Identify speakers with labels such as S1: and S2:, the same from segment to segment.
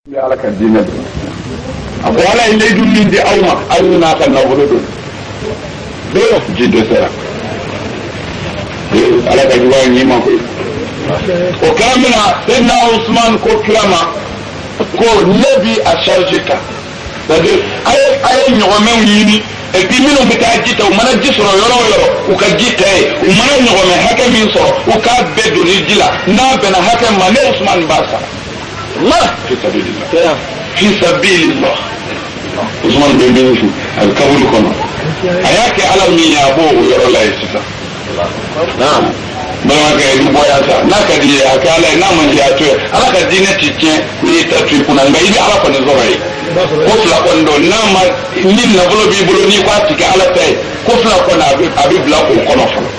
S1: ala ka diinɛ don a ko ala ye layidu min di aw ma aw n'a ka nafolo don bɛɛ ji dɛsɛra ala ka juguya ɲi ma koyi o kɛra min na Seydina Usman ko kira ma ko ne bi a charge ta c'est-à-dire a ye ɲɔgɔnmɛw ɲini et puis minnu bɛ taa ji ta u mana ji sɔrɔ yɔrɔ o yɔrɔ u ka ji ta ye u mana ɲɔgɔnmɛ hakɛ min sɔrɔ u k'a bɛɛ don ni ji la n'a bɛnna hakɛ ma ne Usman b'a sara Allah fi sabilillah fi sabilillah Usman bɛ min fi a bɛ kabulu kɔnɔ a y'a kɛ ala min ye a b'o yɔrɔ la ye sisan balimakɛ i bɛ bɔ yan sa n'a ka di ye a kɛ ala ye n'a man di a to ye ala ka diinɛ ti tiɲɛ n'i y'i ta to i kunna nka i bɛ ala kɔni sɔrɔ ye ko fila kɔni don n'a ma ni nafolo b'i bolo n'i ko a ti kɛ ala ta ye ko fila kɔni a bɛ bila o kɔnɔ fɔlɔ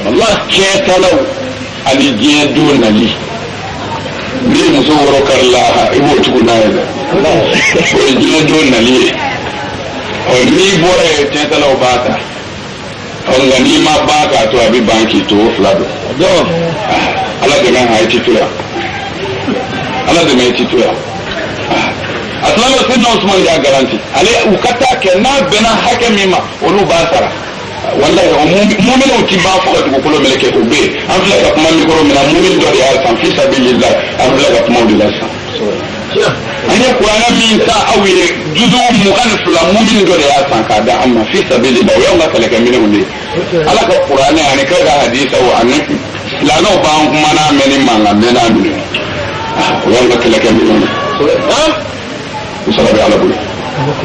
S1: wala tiɲɛ talaw ani diɲɛ don nali n'i ye muso wɔrɔ kari la i b'o tugu n'a ye dɛ o ye diɲɛ don nali ye n'i bɔra ye tiɲɛ talaw b'a ta nka n'i ma ban k'a to a bɛ ban k'i to o fila don ala dɛmɛ a ye ti to yan ala dɛmɛ i ti to yan a tila la Seydina Usman y'a garanti ale u ka taa kɛ n'a bɛnna hakɛ min ma olu b'a sara wallahi mu'minw ti ban fo ka dugukolo meleke o bɛ yen an filɛ ka kuma mikoro min na mu'min dɔ de y'a san fi sabilillah an filɛ ka kuma o de la san an ye kuranɛ min ta aw ye juzu 22 mu'min dɔ de y'a san k'a da an ma fi sabilillah o y'anw ka kɛlɛkɛminɛnw de ye ala ka kuranɛ ani kɛ ka hadisaw ani silamɛw b'an kuma n'a mɛn ni mankan mɛn n'a minɛ o y'anw ka kɛlɛkɛminɛw ye usabe ala bolo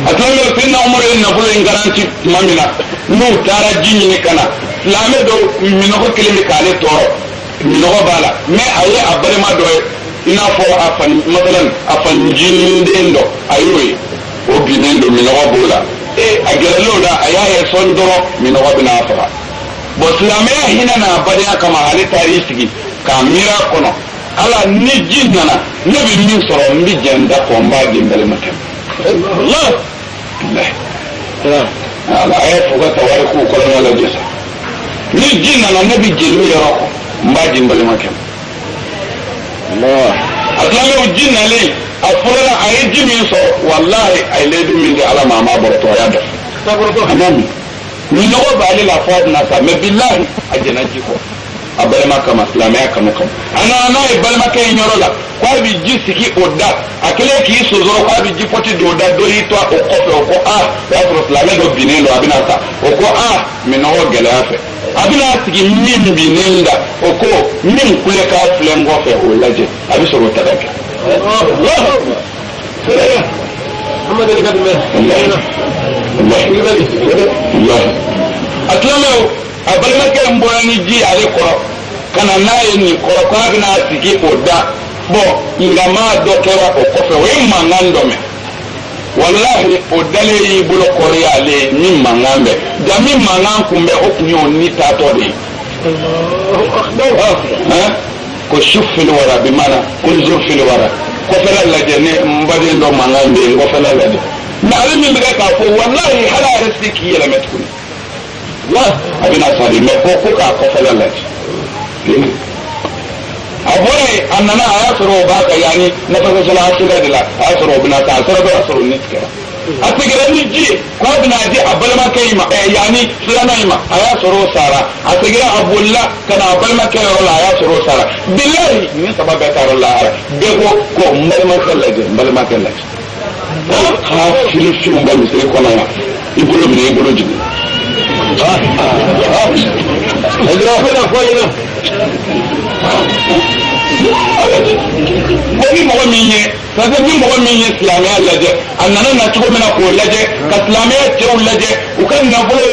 S1: atlamel Seydina Umar ye nafolo in garanti tuma min na n'u taara ji ɲini ka na silamɛ dɔ minɔgɔ kelen bɛ k'ale tɔɔrɔ minɔgɔ b'a la mais a ye a balima dɔ ye i n'a fɔ a fani masalan a fanijininden dɔ a y'o ye o binnen don minɔgɔ b'o la a gɛrɛl'o la a y'a ye sɔn dɔrɔn minɔgɔ bɛna a faga bon silamɛya hinɛ n'a badenya kama ale taar'i sigi k'a miiri a kɔnɔ ala ni ji nana ne bɛ min sɔrɔ n bɛ jɛn da kɔ n b'a di n balimakɛ ala a ye fo ka tawari k'u kɔlɔnla lajɛ sa ni ji nana ne bɛ jeliw yɔrɔ kɔ n b'a di n balimakɛ a tilamɛw ji nalen a fɔlɔla a ye ji min sɔrɔ wallahi a ye ledu min di ala ma a m'a bɔrɔtɔ a y'a dafa a m'a min minɔgɔ b'ale la fɔ a bɛna sa mais billahi a jɛnna ji kɔ a balima kama silamɛya kanu kama a nana n'a ye balimakɛ in yɔrɔ la ko a bɛ ji sigi o da a kɛlen k'i sonsɔrɔ ko a bɛ ji pɔti don o da dɔ y'i to o kɔfɛ o ko o y'a sɔrɔ silamɛ dɔ binnen don a bɛna sa o ko minɔgɔ gɛlɛya fɛ a bɛna sigi min binnen da o ko min kule k'a filɛ n kɔfɛ o lajɛ a bɛ sɔrɔ o ta ka kɛ a tilamɛw a balimakɛ in bɔra ni ji ale kɔrɔ ka na n'a ye nin kɔrɔ k'a bɛna sigi o da nka maa dɔ kɛra o kɔfɛ o ye mankan dɔ mɛn walahi o dalen y'i bolo kɔri ale ye ni mankan bɛ nka min mankan kun bɛ o kun y'o ni taatɔ de ye ko su fili wara bi mana ko zo fili wara kɔfɛla lajɛ ne n baden dɔ mankan bɛ yen kɔfɛla lajɛ mɛ ale min bɛ kɛ k'a fɔ walahi hali a yɛrɛ se k'i yɛlɛmɛ tuguni a bɛna sari mɛ ko k'a kɔfɛla lajɛ a bɔra yen a nana a y'a sɔrɔ o b'a ka yanni nafasɔsɔla sira de la a y'a sɔrɔ o bɛna taa a sera dɔ y'a sɔrɔ ni tigɛra a tigɛra ni ji ye k'a bɛna di a balimakɛ in ma yanni filanan in ma a y'a sɔrɔ o sara a seginna a bolila ka na a balimakɛ yɔrɔ la a y'a sɔrɔ o sara bilahi ni saba bɛɛ taara lahara bɛɛ ko n balimakɛ lajɛ n balimakɛ lajɛ k'a fili fiw bɛ misiri kɔnɔ yan i bolo minɛ i bolo jigin ni mɔgɔ min ye parce que ni mɔgɔ min ye silamɛya lajɛ a nana na cogo min na k'o lajɛ ka silamɛya cɛw lajɛ u ka nafolo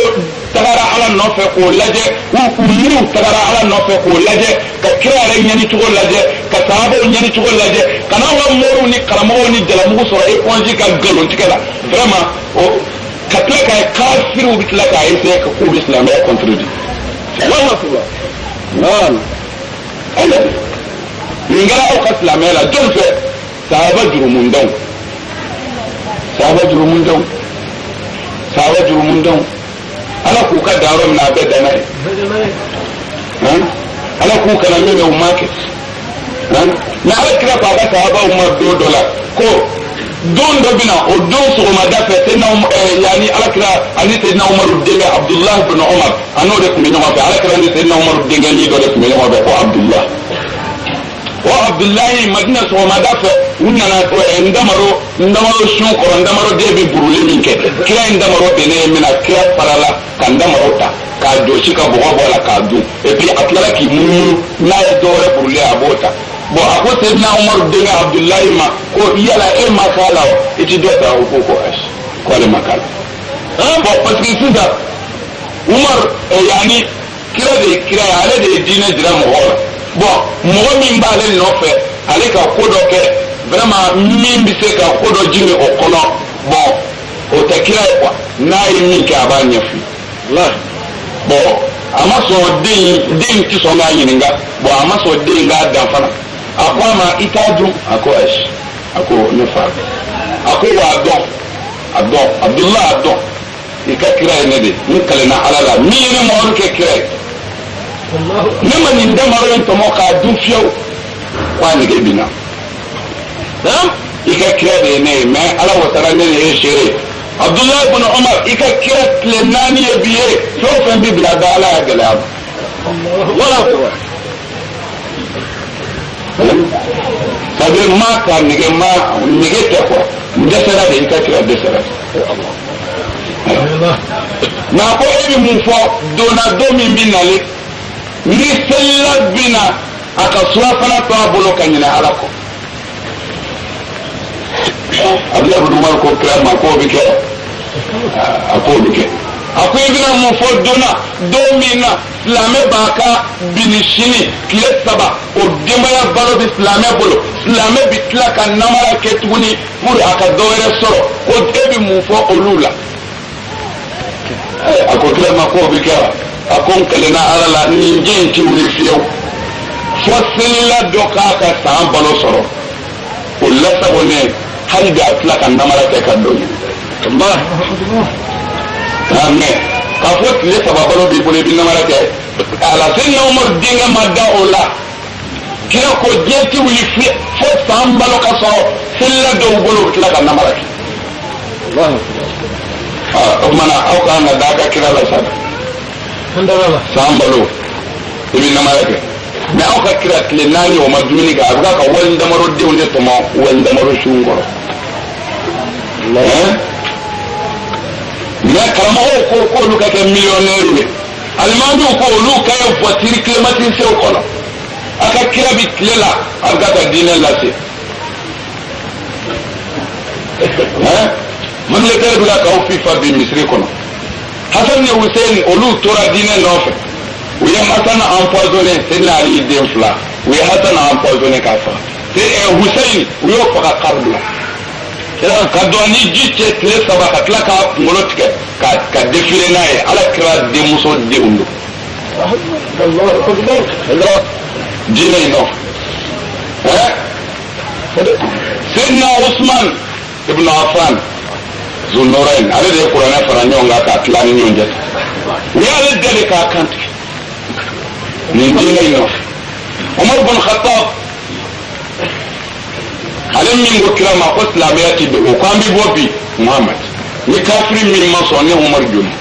S1: tagara ala nɔfɛ k'o lajɛ u yiriw tagara ala nɔfɛ k'o lajɛ ka kira yɛrɛ ɲɛni cogo lajɛ ka sahabaw ɲɛni cogo lajɛ ka n'an ka moriw ni karamɔgɔw ni jalamugu sɔrɔ éponge ka nkalontigɛ la vraiment ka tila ka kafiriw bɛ tila k'a essayer ka k'u bɛ silamɛya contredire nin kɛra aw ka silamɛya la jɔn fɛ sahaba jurumundenw ala k'u ka dan yɔrɔ min na a bɛɛ danna ye ala k'u kana min mɛ u ma kɛ mais ala kira ko a ka sahaba umar don dɔ la ko don dɔ bɛ na o don sɔgɔmada fɛ yani ala kira ani seyidina umaru denkɛ abdullahi bin umar a n'o de tun bɛ ɲɔgɔn fɛ ala kira ni seyidina umaru denkɛ ni dɔ de tun bɛ ɲɔgɔn fɛ ko abdullahi o abdullahi madina sɔgɔmada fɛ u nana ndamaro sun kɔrɔ ndamaro den bɛ buruli min kɛ kira ndamaro de ne ye mina kira farala ka ndamaro ta k'a jɔsi ka bɔgɔ bɔ a la k'a dun et puis a tilala k'i munumunu n'a ye dɔwɛrɛ burulen a b'o ta bon a ko seyidina umaru denkɛ abdullahi ma ko yala e ma k'a la o i ti dɔ ta o ko ayi ko ale ma k'a la bon parce que sisan umar yanni kira de ye kira ye ale de ye diinɛ jira mɔgɔw la bon mɔgɔ min b'ale nɔfɛ ale ka ko dɔ kɛ vraiment min bɛ se ka ko dɔ jigin o kɔnɔ bon o tɛ kira ye quoi n'a ye min kɛ a b'a ɲɛf'i bon a ma sɔn den tɛ sɔn k'a ɲininka bon a ma sɔn den k'a dan fana a ko a ma i t'a dun a ko ayi a ko ne fa a ko wa a dɔn abdullahi a dɔn i ka kira ye ne de n kalenna ala la min ye ne mɔgɔ kɛ kira ye ne ma nin damaro in tɔmɔ k'a dun fiyewu k'a nege bɛ na i ka kira de ye ne ye mais ala wasara ne de ye seere abdullahi ibn umar i ka kira tile 4 ye bi ye fɛn o fɛn bɛ bila da ala y'a gɛlɛya ma wala c'est à dire maa ka nege tɛ quoi n dɛsɛra de i ka kira dɛsɛra nka ko e bɛ mun fɔ donna don min bɛ nalen ni selila bɛ na a ka surafana to a bolo ka ɲinɛ ala kɔ abdullahi ibn umar ko kira ma k'o bɛ kɛ a k'o bɛ kɛ a ko i bɛna mun fɔ don min na silamɛ b'a ka bini sini tile 3 o denbaya balo bɛ silamɛ bolo silamɛ bɛ tila ka namara kɛ tuguni pour a ka dɔwɛrɛ sɔrɔ ko e bɛ mun fɔ olu la a ko kira ma k'o bɛ kɛ a ko n kalenna ala la nin jɛ in ti wuli fiyewu fo selila dɔ k'a ka san balo sɔrɔ o lasago ne hali bi a tila ka namara kɛ ka dɔ ye mais k'a fɔ tile 3 balo b'i bolo i bɛ namara kɛ ala seyidina umaru denkɛ ma da o la kira ko diɲɛ ti wuli fo san balo ka sɔrɔ selila dɔw bolo u tila ka namara kɛ o kumana aw k'an ka da ka kira la sa san balo i bɛ namara kɛ mais aw ka kira tile 4 o ma dumuni kɛ a bɛ ka wali damaro denw de tɔmɔ wali damaro sun kɔrɔ mais karamɔgɔw ko k'olu ka kɛ millionnaire ye alimamiw ko olu ka kɛ voiture climatisée kɔnɔ a ka kira bi tile la a bɛ ka diinɛ lase Angleterre bɛ k'aw fifa bi misiri kɔnɔ Hassan ni Hussein olu tora diinɛ nɔfɛ u ye Hassan empoisonné Seydina Ali den 2 u ye Hassan empoisonné k'a faga Hussein u y'o faga kari la ka dɔn ni ji cɛ tile 3 ka tila k'a kunkolo tigɛ ka défiler n'a ye ala kira denmuso denw don diinɛ in nɔfɛ Seydina Usman ibn Affan Zunnurain ale de ye kuranɛ fara ɲɔgɔn kan k'a tila ni ɲɔgɔn cɛ u y'ale deli k'a kantigɛ nin diinɛ in nɔfɛ Umar ibn Khattab ale min ko kira ma ko silamɛya ti dogo ko an bɛ bɔ bi Muhammad ni kafiri min ma sɔn ne Umar joli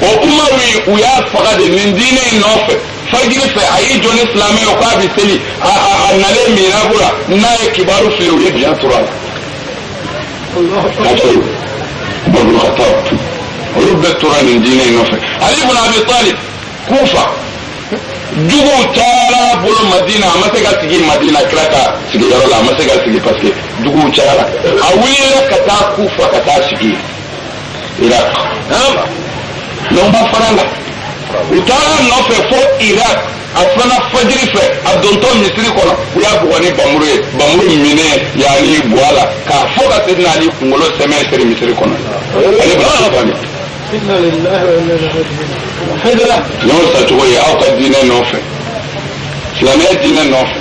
S1: o Umaru u y'a faga de nin diinɛ in nɔfɛ fajiri fɛ a y'i jɔ ni silamɛ o k'a bɛ seli a nalen mirabu la n'a ye kibaru fili u ye biɲɛ turu a la kafiri Umar ibn Khattab olu bɛɛ tora nin diinɛ in nɔfɛ Ali ibn Abi Talib Kufa juguw cayara bolo Madina a ma se ka sigi Madina kira ka sigiyɔrɔ la a ma se ka sigi parce que juguw cayara a wulila ka taa Kufa ka taa sigi Irak n'o ma fara la u taara nɔfɛ fo Irak a fana fajiri fɛ a dontɔ misiri kɔnɔ u y'a bugɔ ni bamuru ye bamuru minɛ yanni bu a la k'a fɔ ka Seydina Ali kunkolo sɛmɛ siri misiri kɔnɔ ale b'a fɔ n'o sacogo ye aw ka diinɛ nɔfɛ silamɛya diinɛ nɔfɛ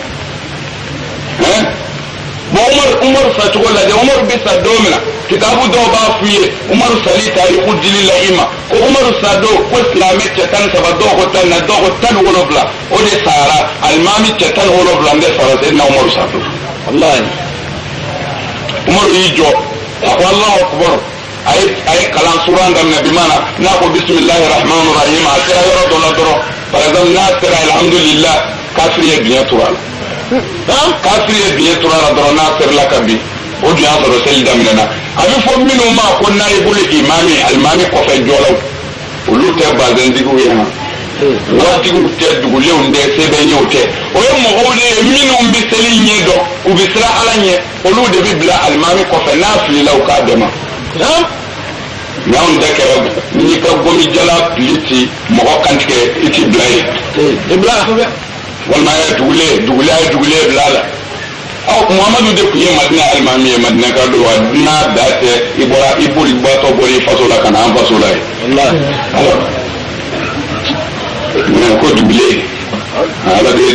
S1: bon Umar sa cogo lajɛ Umar bɛ sa don min na kitabu dɔw b'a f'u ye Umar sali tariku dili la i ma ko Umar sa don ko silamɛ cɛ 13 dɔw ko 10 dɔw ko 17 o de sara alimami cɛ 17 de sara Seydina Umar sa don wallahi Umar y'i jɔ a ko Allahu akbar a ye kalan suran daminɛ bi mana n'a ko bisimilahi rahmani rahim a sera yɔrɔ dɔ la dɔrɔn par exemple n'a sera alhamdulillah kafiri ye biɲɛ turu a la kafiri ye biɲɛ turu a la dɔrɔn n'a serila ka bin o dun y'a sɔrɔ seli daminɛna a bɛ fɔ minnu ma ko n'a ye bolo imami alimami kɔfɛ jɔlaw olu tɛ bazɛntigiw ye han waatigiw tɛ dugulenw tɛ sɛbɛnɲɛw tɛ o ye mɔgɔw de ye minnu bɛ seli ɲɛ dɔn u bɛ siran ala ɲɛ olu de bɛ bila alimami kɔfɛ n'a filila u k'a dɛmɛ mais anw tɛ kɛra n'i ka gomi jala pili ci mɔgɔ kantigɛ i ti bila ye i bila walima a ye dugulen bila la Muhamadu de tun ye Madina alimami ye Madina ka don wa n'a da tɛ i bolitɔ bɔra i faso la ka na an faso la ye mais ko dugulen ala de ye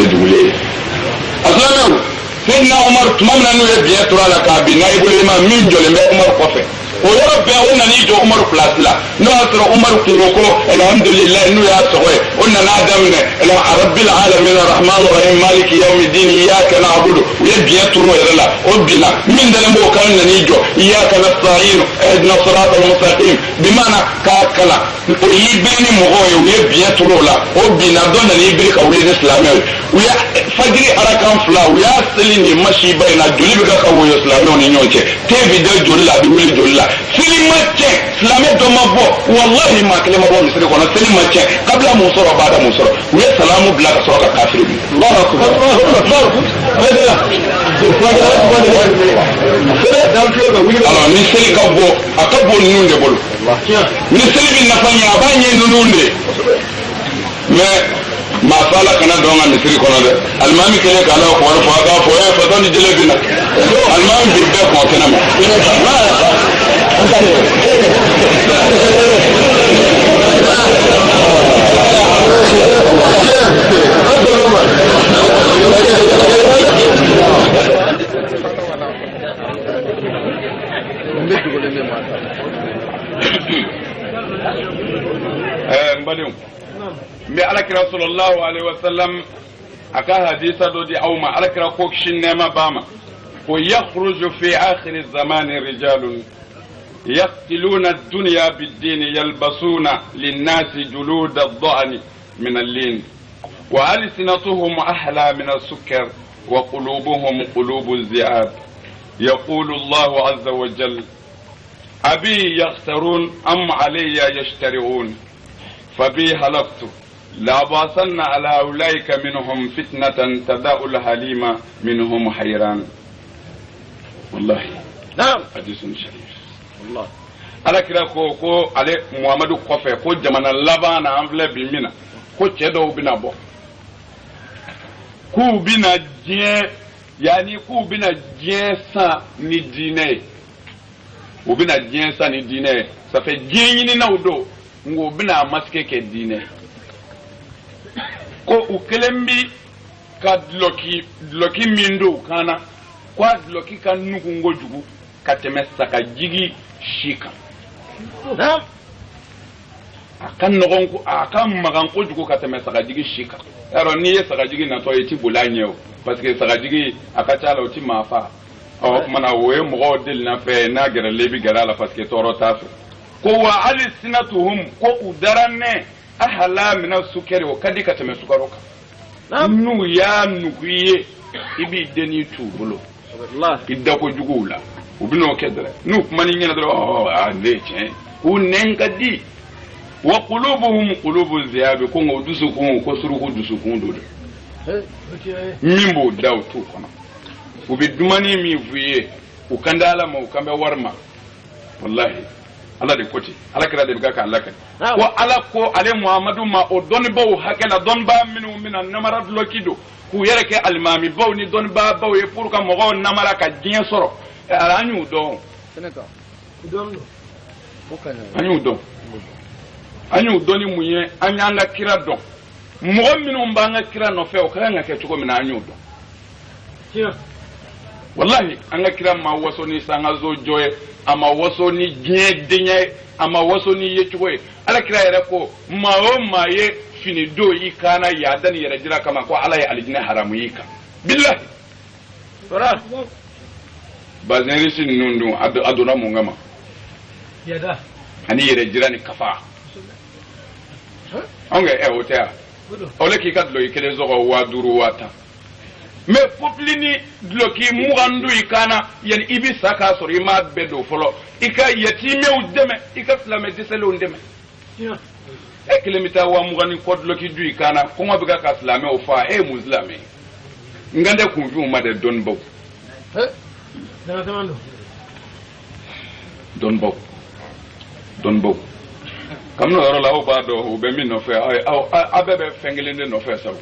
S1: dugulen a silamɛw Seydina Umar tuma min na n'u ye biɲɛ turu a la k'a bin n'a ye bolo ma min jɔlen bɛ Umar kɔfɛ o yɔrɔ bɛɛ o nan'i jɔ Umar place la n'o y'a sɔrɔ Umar kungo ko alhamdulilayi n'u y'a sɔgɔ ye o nan'a daminɛ rabbil alamin arrahmanir rahim maliki yawmiddin iyyaka na'budu u ye biɲɛ turu o yɛrɛ la o binna min dalen b'o kan nan'i jɔ iyyaka nasta'in ihdina siratal mustaqim bi maana k'a kalan o y'i biri ni mɔgɔw ye u ye biɲɛ turu o la o binna dɔ nan'i biri ka wuli ni silamɛw ye u ye fajiri arakan 2 u y'a seli ni masiba in na joli bɛ ka woyo silamɛw ni ɲɔgɔn cɛ te bi da joli la a bɛ wuli joli la seli ma cɛ silamɛ dɔ ma bɔ wallahi maa kelen ma bɔ misiri kɔnɔ seli ma cɛ kabila mun sɔrɔ baada mun sɔrɔ u ye salamu bila ka sɔrɔ ka kafiri bi alors ni seli ka bɔ a ka bɔ ninnu de bolo ni seli bɛ nafa ɲɛ a b'a ɲɛ ninnu de mais maa fa la kana dɔn ka misiri kɔnɔ dɛ alimami kelen k'ala wari fɔ a k'a fɔ fatɔ ni jele bɛ na alimami bi bɛɛ kɔn kɛnɛ ma nbadenw n bɛ alakira sallallahu alaihi wasallam a ka hadisa dɔ di aw ma alakira ko kisi nɛɛma b'a ma ko yakhruju fi akhiri zamani rijalun yaqtiluna ad-dunya bid-din yalbasuna lin-nasi julud ad-da'n min al-lin wa alsinatuhum ahla min as-sukkar wa qulubuhum qulubu az-zi'ab يقول الله عز وجل أبي يخسرون أم علي يشترون فبي هلكت لأبعثن على أولئك منهم فتنة تداء الحليم منهم حيران والله نعم حديث شريف والله على كده كو على محمد كوفي كو جمانا لبانا أنفلا بمنا كو تشدو بنا بو كو بنا جين yani k'u bɛna diɲɛ san ni diinɛ ye u bɛna diɲɛ san ni diinɛ ye ça fait diɲɛ ɲininaw don nka u bɛna a masakɛ kɛ diinɛ ko u kelen bi ka dulɔki min don u kan na ko a dulɔki ka nugu kojugu ka tɛmɛ sagajigi si kan a ka magan kojugu ka tɛmɛ sagajigi si kan yarɔ n'i ye sagajigi natɔ ye i ti boli a ɲɛ o parce que sagajigi a ka ca la o ti maa fa o kumana o ye mɔgɔw delina fɛ n'a gɛrɛlen bi gɛrɛ a la parce que tɔɔrɔ t'a fɛ ko wa hali sinatuhum ko u darannɛ ahala mina sukɛri o ka di ka tɛmɛ sukaro kan n'u y'a nugu i ye i b'i denni t'u bolo i da kojuguw la u bɛn'o kɛ dɛrɛ n'u kumani ɲɛna dɔrɔn ne ye tiɲɛ u nɛn ka di wa qulubuhum qulubu ziyabi ko ngo dusukun ko suruku dusukun do min b'o da o t'u kɔnɔ u bɛ dumuni min f'u ye u kan da ala ma u kan bɛ wari ma wallahi ala de ko ten ala kɛra de bɛ k'a lakɛ ko ala ko ale muhamadu ma o dɔnnibaw hakɛ la dɔnnibaa minnu bɛna namara dulɔki don k'u yɛrɛ kɛ alimamibaw ni dɔnnibaabaw ye pour ka mɔgɔw namara ka diɲɛ sɔrɔ an y'u dɔn an y'u dɔn ni mun ye an y'an ka kira dɔn mɔgɔ minnu b'an ka kira nɔfɛ o ka kan ka kɛ cogo min na an y'u dɔn wallahi an ga kira ma waso ni sanga zo joye ama waso ni dinye ama waso ni yechuwe ala kira yere ko mawo maye fini do yi kana ya dan yere jira kama ko ala ya aljina haramu yika billahi sura bazeri sin nundu aduna mungama yada ani yere jira ni kafa anga hotel ole ki kadlo ikele zo wa duru wata me poplini bloki mugandu ikana yani ibi saka sori ma bedo folo ika yatime udeme ika flame deselo ndeme e kilemita wa mugani kodlo ki du ikana ko ma biga ka flame o fa e muslime ngande ku fi ma de don bo dana tamando don bo kamno yoro la o ba do o be min no fe abebe fengelende no fe saw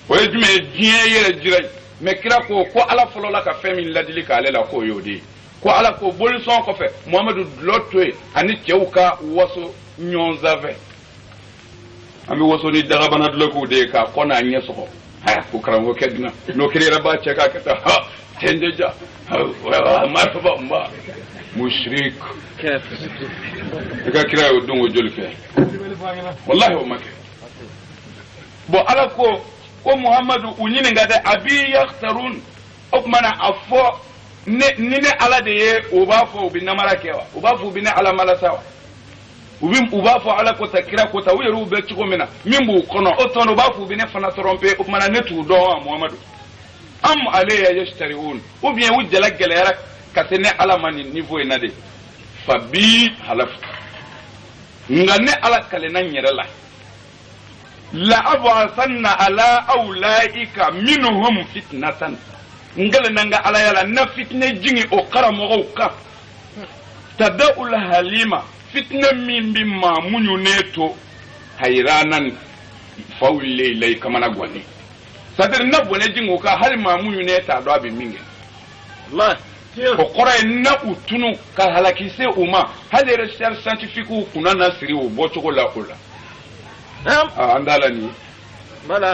S1: o ejume dien yere jirai me kira ko ala folo la ka femi ladili ka lela ko yodi ko ala ko bolison ko fe muhammadu lotwe ani cheuka waso nyonzave ami waso ni daga bana dloko de ka kona nyeso ko ha ko karango kedina no kirira ba cheka kata ha tendeja wa marhaba ma mushrik ka kira yo dungo jolfe wallahi o make bo ala ko muhammadu unyini ngade abi yakhtarun okmana afo ne ala de ye ubafo binamara kewa ubafo bina ala malasawa ubafo ala ko takira ko tawiru be chigomena mimbu kono otono ubafo bina fana trompe okmana netu do muhammadu am alayya yashtariun ubien wujala galera katene ala mani niveau enade fabi halaf ngane ala kale nan yerela la ab'athanna ala aulaika minhum fitnatan ngale nanga ala yala na fitne jingi o karamo ka tada'ul halima fitna min bi mamunyu neto hayranan fawle ilay kamana gwani sadar na bone jingo ka har mamunyu neta do abi minge Allah ko kora na utunu ka halakise uma hade research scientifique kuna nasiri o bochoko la ola andala ni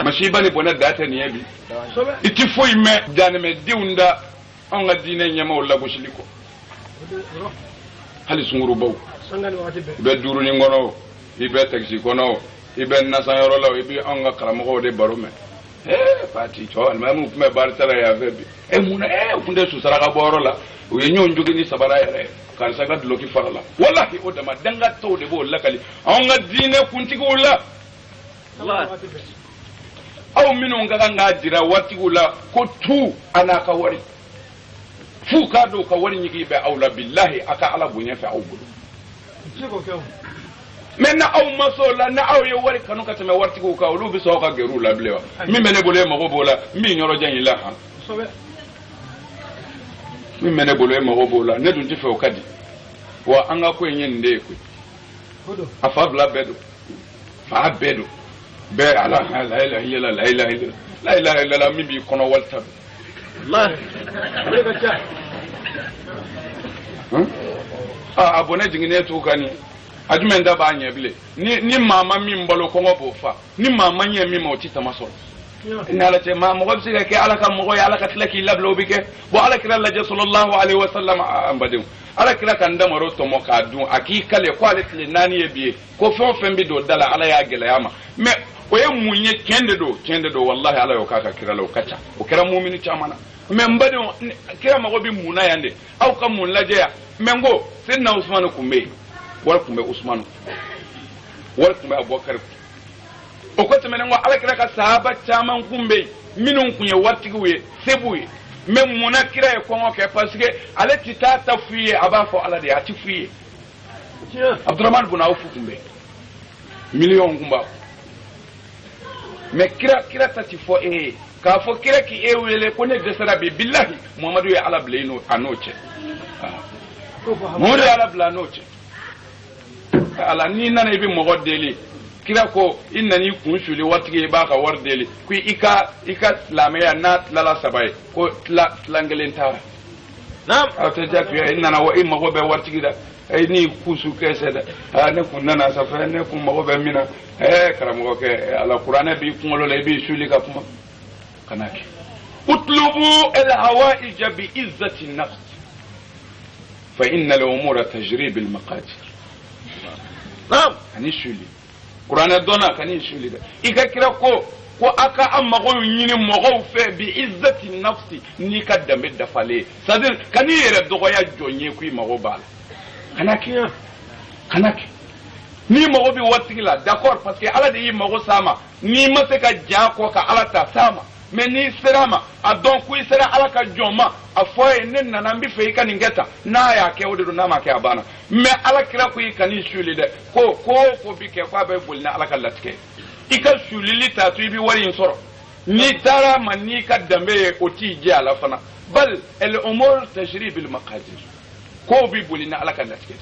S1: mashi bani bona data ni yabi iti foi me dane me diunda anga dine nyama wala goshiliko hali sunguru baw be duru ni ngono ibe taxi kono ibe nasayoro law ibe anga karamo de barume pati to almamu me bartara ya vebi muna funde su saraka boro la o yenyo njugi ni sabara yare kan saga dloki farala wallahi o dama danga to de bo lakali anga dine kuntigi wala Allah aw minu nga jira watigula ko tu ana ka wari fu ka do ka wari nyigi be awla billahi aka ala bunya fa awbudu menna aw masola na aw ye wari kanu ka tame wartigo ka ulu bi so ka geru la blewa mi mene bole mako bola mi nyoro janyi la ha mi mene bole mako bola ne dun ti fe o kadi wa anga ko nyen nde ko afabla bedo fa bedo be ala la ilaha illa la ilaha illa la ilaha illa mi bi kono walta Allah abone jingine to kani ajumenda ba nyebile ni mama mi mbalo ko ngobo fa ni mama nye mi mo ti tamaso ina la te ma mo gobsi ke ala ka mo ya ala ka tlaki lablo bike bo ala kira la sallallahu alaihi wasallam ambadin ala kira kan da maro to mo ka dun akikale ko ala tle nani ebiye ko fon fembi do dala ala ya gele yama me o ye munye kende do wallahi ala yo kaka kira lo kacha o kira mu'mini chamana me mbadin kira ma gobi muna yande aw kam mun laje ya mengo sinna usman kumbe war kumbe usman war kumbe abubakar o ko temene ngo ala kira ka sahaba chaman kumbe minun kunye wartiguwe sebuye même muna kira e kongo ke parce que ala titata fuye abafo ala de ati fuye abdurrahman ibn auf kumbe million kumba mais kira tati fo ka fo kira ki wele ko ne desara bi billahi muhammadu ya ala bleno anoche muhammadu ya ala blanoche ala ni nana ibi mo godeli kira ko innani kunshuli watige ba ka wardeli ku ika lamaya na lala sabai ko langelenta nam ataja ku innana wa imma go be wartige da ay ni kusu kese da ne kun nana safa ne kun mo be mina karamo ke ala qur'ana bi kun lo le bi shuli ka kuma kanaki اطلبوا الهوائج بعزة النفس فإن الأمور تجري بالمقادير. نعم كني شولي قرآن دونا كني شولي إيكا كلا ko aka an mago yini mago fe bi izzati nafsi ni ka dambe da fale sadir kani yere dogo ya jonye ku mago bal kanaki ni mago bi watigila d'accord parce que ala de yi mago sama ni ma se ka ja ko ka ala ta sama mais ni serama a don ku sera ala ka joma a foye nen na nambi fe ka ningeta na ya ke odo na ma ke abana mais ala kira ku kani shuli de ko bi ke kwa be bulna ala ka latke ika sulili ta tu bi wari soro ni tara man ni ka dambe o ti je ala fana bal al umur tajri bil maqadir ko bi bulina ala kan latke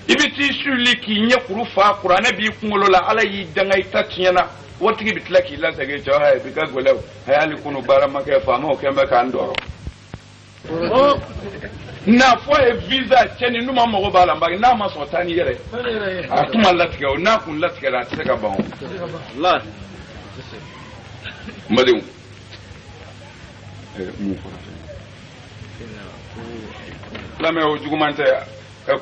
S1: ibi ti sulili ki nya kuru fa qur'ana bi kungolo la ala yi dangay tatiyana wati bi tlaki la sage to hay bi ka golew hay ali kunu bara make fa mo kembe ka ndoro na fo e visa cheni numa mo bala mbagi na ma so tani yere atuma latike o na kun latike la tseka ba Allah mbadin mu fara la me o jugumante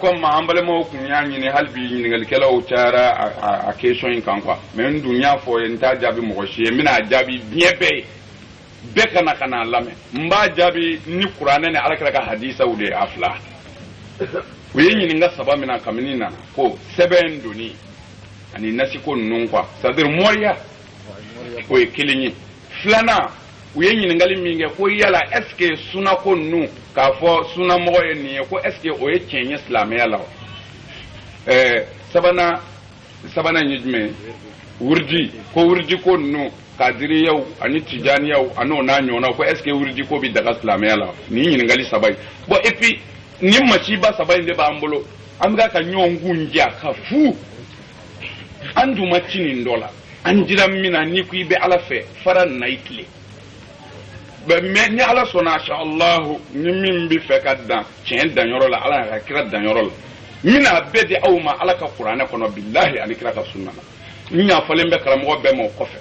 S1: comme ma ambale mo kun yaani ni halbi ni ngal kala o tara a question kan quoi mais ndunya fo en ta jabi mo shi mina jabi bien be kana lame mba jabi ni qur'ana ne alakara ka hadisa ude afla wiyin ni nga saba mina kaminina ko seben duni ani nasi ko nun kwa sadir moya ko kilinyi flana wiyin ni ngali minge ko yala eske suna ko nu ka fo suna mo ni ko eske o ye chenye islam yala sabana nyijme wurdi ko nu kadiri yau ani tijani yau ano na nyona ko eske wurdi ko bi daga islamiyya la ni yin ngali sabai bo epi ni machi ba sabai de ba ambolo am ga ka nyongu ngia ka fu andu machini ndola anjira mina ni ku be ala fe faran naitle be me ni ala sona sha Allah ni min bi fe kadda chen dan yoro la ala ka kira dan yoro la mina bedi awma ala ka qur'ana kono billahi ani kira ka sunna nya falen be karamo be mo kofe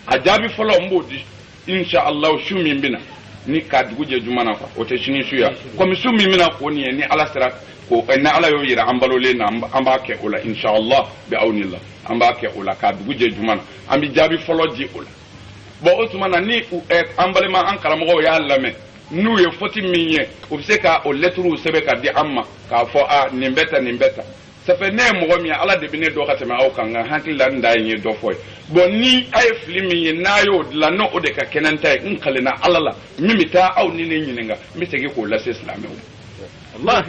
S1: ajabi folo mbodi insha Allah shumi mbina ni kaduguje jumana fa o te shini suya comme shumi mina ko ni ala sira ko na ala yo yira ambalo le na amba ke ola insha Allah bi awnillah amba ke ola kaduguje jumana ambi jabi folo ji ola bo otumana ni ambale ma an karamo ya lame nu ye foti minye o se ka o letru sebe ka di amma ka fo a nimbeta safe ne mo mi ala de bine do katema o kan hankila nda yin do foy bon ni ay flimi na yo la no o de ka kenanta in kalena alala mimita aw ni ne nyininga mi tege ko la islamu Allah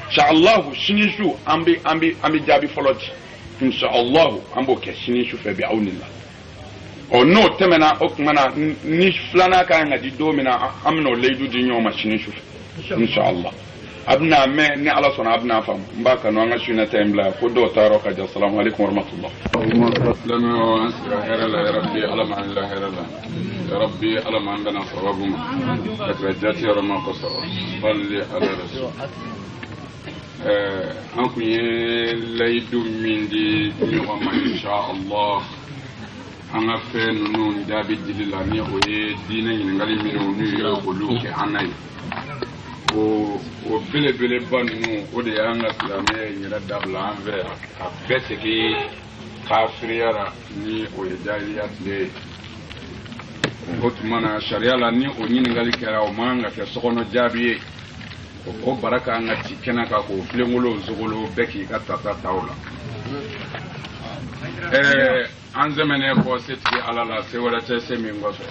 S1: insha Allah shinishu ambi jabi foloti insha Allah ambo ke shinishu fe bi awnillah o no temena o kumana ni flana ka ngadi do mina amno leidu di nyoma shinishu insha Allah abna me ni ala sona abna fam mbaka no nga shuna timela ko do taro ka ja assalamu alaikum wa rahmatullah lana asra la rabbi ala ma la la rabbi ala ma bana sawabuma takrajati rama qasa salli ala rasul an kunye laydu mindi ni wa ma insha Allah an afen nun dabi dilila ni o ye dina ni ngali mino ni yo ko luke anay o bele banu o de yanga islamé ni la dabla envers a fait que kafiriara ni o yajaliat de otmana sharia la ni o ni ngali kera o manga ke sokono jabi o baraka ngati kenaka ko flengolo zogolo beki kata tawla anzemene ko seti alala se wala tese mingoso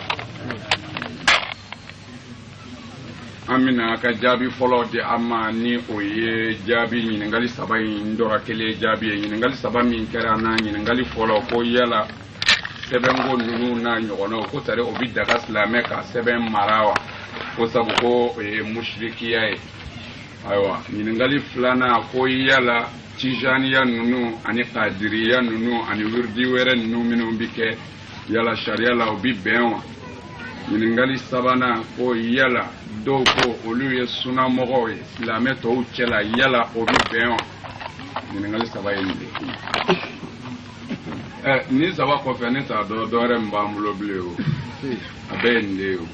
S1: amina ka jabi folo de amma ni oye jabi ni ngali sabai ndora kele jabi ni ngali saba min kera na ni ngali folo ko yala sebengo nunu na nyono ko tare obi daga islame ka seben marawa ko sabu ko mushrikiya aywa ni ngali flana ko yala tijaniya nunu ani qadiriya nunu ani wirdi were nunu minu bike yala sharia la obi benwa ni ngali sabana ko yala do ko olu ye suna mogo islame to chela yala obi benwa ni ngali sabaye ni
S2: ni saba kɔfɛ ne t'a dɔn dɔwɛrɛ min b'an bolo bilen o a bɛɛ ye nin de ye o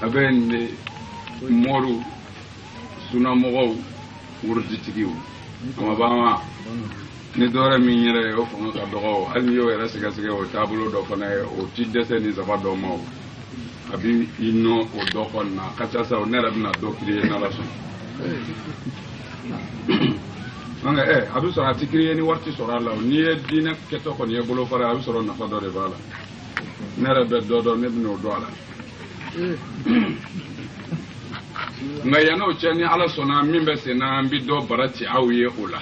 S2: a bɛɛ ye nin de mɔriw sunamɔgɔw worotitigiw a ma ban wa ni dɔwɛrɛ min yɛrɛ ye o fanga ka dɔgɔ hali n'i y'o yɛrɛ sɛgɛsɛgɛ o taabolo dɔ fana ye o ti dɛsɛ ni saba dɔ ma o a bi i nɔ o dɔ kɔni na a ka ca sa o ne yɛrɛ bɛna dɔ kiri ye n'ala sɔnna a bɛ sɔrɔ a ti kiri ye ni wari ti sɔrɔ a la n'i ye diinɛ kɛtɔ kɔni ye bolo fara a bɛ sɔrɔ nafa dɔ de b'a la ne yɛrɛ bɛ dɔ dɔn ne bɛna o dɔn a la nka yann'o cɛ ni ala sɔnna min bɛ sen na an bɛ dɔ bara ci aw ye o la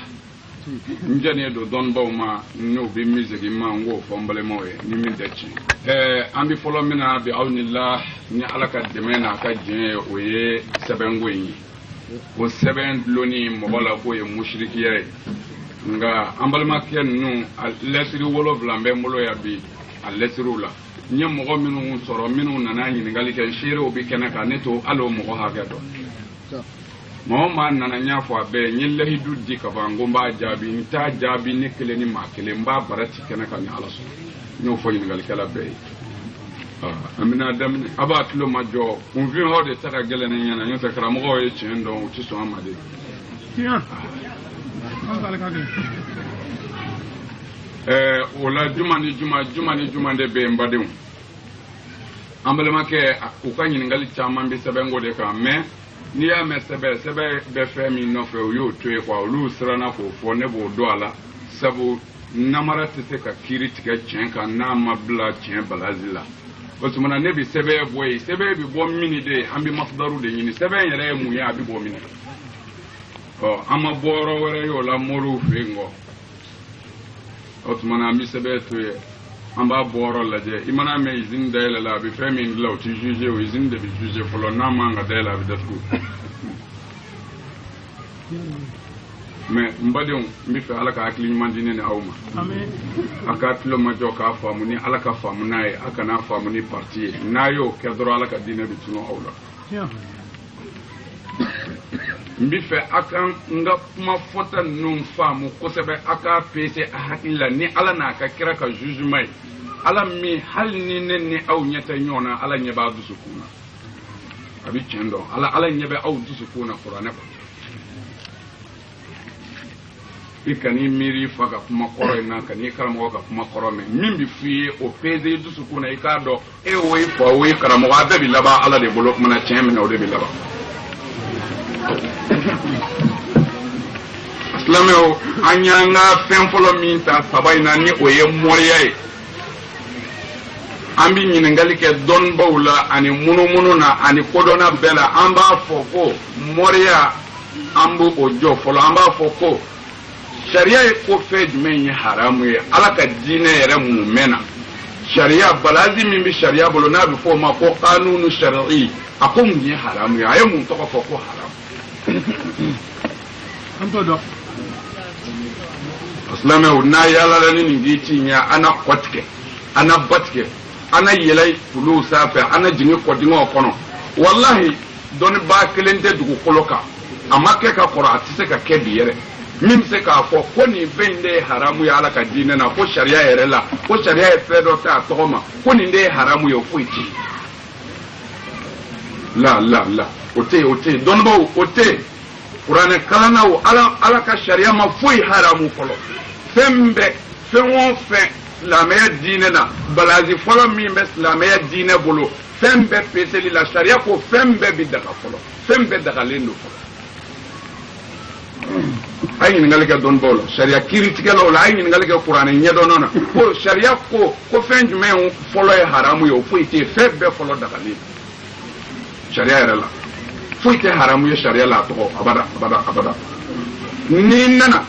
S2: n jɛnen don dɔnnibaw ma n'o bɛ min segin ma n k'o fɔ n balimaw ye ni min tɛ ci an bɛ fɔlɔ min na bi aw ni la ni ala ka dɛmɛ n'a ka diɲɛ ye o ye sɛbɛnko in ye o sɛbɛn dulonni mɔgɔ la k'o ye musirikiya ye nka an balimakɛ ninnu a lɛsiri 7 bɛ n bolo yan bi a lɛsiriw la n ye mɔgɔ minnu sɔrɔ minnu nana ɲininkali kɛ seerew bɛ kɛnɛ kan ne to hali o mɔgɔ hakɛ dɔn maa o maa nana n y'a fɔ a bɛɛ n ye lahidu di ka ban n ko n b'a jaabi n t'a jaabi ne kelen ni maa kelen n b'a bara ci kɛnɛ kan ni ala sɔnna n y'o fɔ ɲininkalikɛla bɛɛ ye an bɛna daminɛ a b'a tulo ma jɔ kunfin aw de ta ka gɛlɛn ne ɲɛna n'o tɛ karamɔgɔw ye tiɲɛ dɔn u ti sɔn a ma de o la juma ni juma de bɛ yen n badenw an balimakɛ u ka ɲininkali caman bɛ sɛbɛnko de kan mɛ n'i y'a mɛn sɛbɛn bɛ fɛn min nɔfɛ u y'o to yen quoi olu siranna k'o fɔ ne b'o dɔn a la sabu namara tɛ se ka kiiri tigɛ tiɲɛ kan n'a ma bila tiɲɛ balazi la o tuma na ne bɛ sɛbɛn bɔ yen sɛbɛn bɛ bɔ min de an bɛ masdaru de ɲini sɛbɛn yɛrɛ ye mun ye a bɛ bɔ min an ma bɔ yɔrɔ wɛrɛ ye o la moriw fɛ yen kɔ o tuma na an bɛ sɛbɛn to yen an b'a bɔ yɔrɔ lajɛ i mana mɛn izini dayɛlɛ la a bɛ fɛn min dilan o tɛ juge o izini de bɛ juge fɔlɔ n'a man ka dayɛlɛ a bɛ datugu mɛ n badenw n bɛ fɛ ala ka hakili ɲuman di ne ni aw ma a ka tulo ma jɔ k'a faamu ni ala ka faamu n'a ye a kana faamu ni parti ye n'a y'o kɛ dɔrɔn ala ka diinɛ bɛ tunun aw la n bɛ fɛ a ka n ka kuma fɔta ninnu faamu kosɛbɛ a ka pese a hakili la ni ala n'a ka kira ka jugement ye ala min hali ni ne ni aw ɲɛ tɛ ɲɔgɔn na ala ɲɛ b'a dusukun na a bɛ tiɲɛ dɔn ala ɲɛ bɛ aw dusukun na kuranɛ kɔnɔ i kan'i miiri fa ka kuma kɔrɔ in na kan'i karamɔgɔ ka kuma kɔrɔ mɛn min bɛ f'i ye o pese i dusukun na i k'a dɔn e o ye fa o ye karamɔgɔ a bɛɛ bɛ laban ala de bolo kuma na tiɲɛ min na o de bɛ laban. Silamɛw an y'an ka fɛn fɔlɔ min ta saba in na ni o ye mɔriya ye an bɛ ɲininkali kɛ dɔnnibaw la ani munumunu na ani kodɔnna bɛɛ la an b'a fɔ ko mɔriya an b'o jɔ fɔlɔ an b'a fɔ ko sariya ye ko fɛn jumɛn ye haramu ye ala ka diinɛ yɛrɛ mun mɛn na sariya balazi min bɛ sariya bolo n'a bɛ fɔ o ma ko kanunu sariyi a ko mun ye haramu ye a ye mun tɔgɔ fɔ ko haramu an t'o dɔn silamɛw n'a yaalala ni nin k'i ci ɲɛ an na kɔ tigɛ an na ba tigɛ an na yɛlɛ kuluw sanfɛ an na jigin kɔdingɛw kɔnɔ walahi dɔnnibaa kelen tɛ dugukolo kan a ma kɛ ka kɔrɔ a tɛ se ka kɛ bi yɛrɛ min bɛ se k'a fɔ ko nin fɛn in de ye haramu ye ala ka diinɛ na ko sariya yɛrɛ la ko sariya ye fɛn dɔ ta a tɔgɔ ma ko nin de ye haramu ye o foyi tɛ yen la o tɛ yen dɔnnibaw o tɛ yen kuranɛ kalannaw ala ka sariya ma foyi haramu fɔlɔ fɛn o fɛn silamɛya diinɛ na balazi fɔlɔ min bɛ silamɛya diinɛ bolo fɛn bɛɛ peseli la sariya ko fɛn bɛɛ bɛ daga fɔlɔ fɛn bɛɛ dagalen don fɔlɔ a ye ɲininkali kɛ dɔnnibaw la sariya kiiritigɛlaw la a ye ɲininkali kɛ kuranɛ ɲɛdɔnnaw na ko sariya ko fɛn jumɛn fɔlɔ ye haramu ye o foyi tɛ yen fɛn bɛɛ fɔlɔ dagalen sariya yɛrɛ la foyi tɛ haramu ye sariya la a tɔgɔ abada ni nana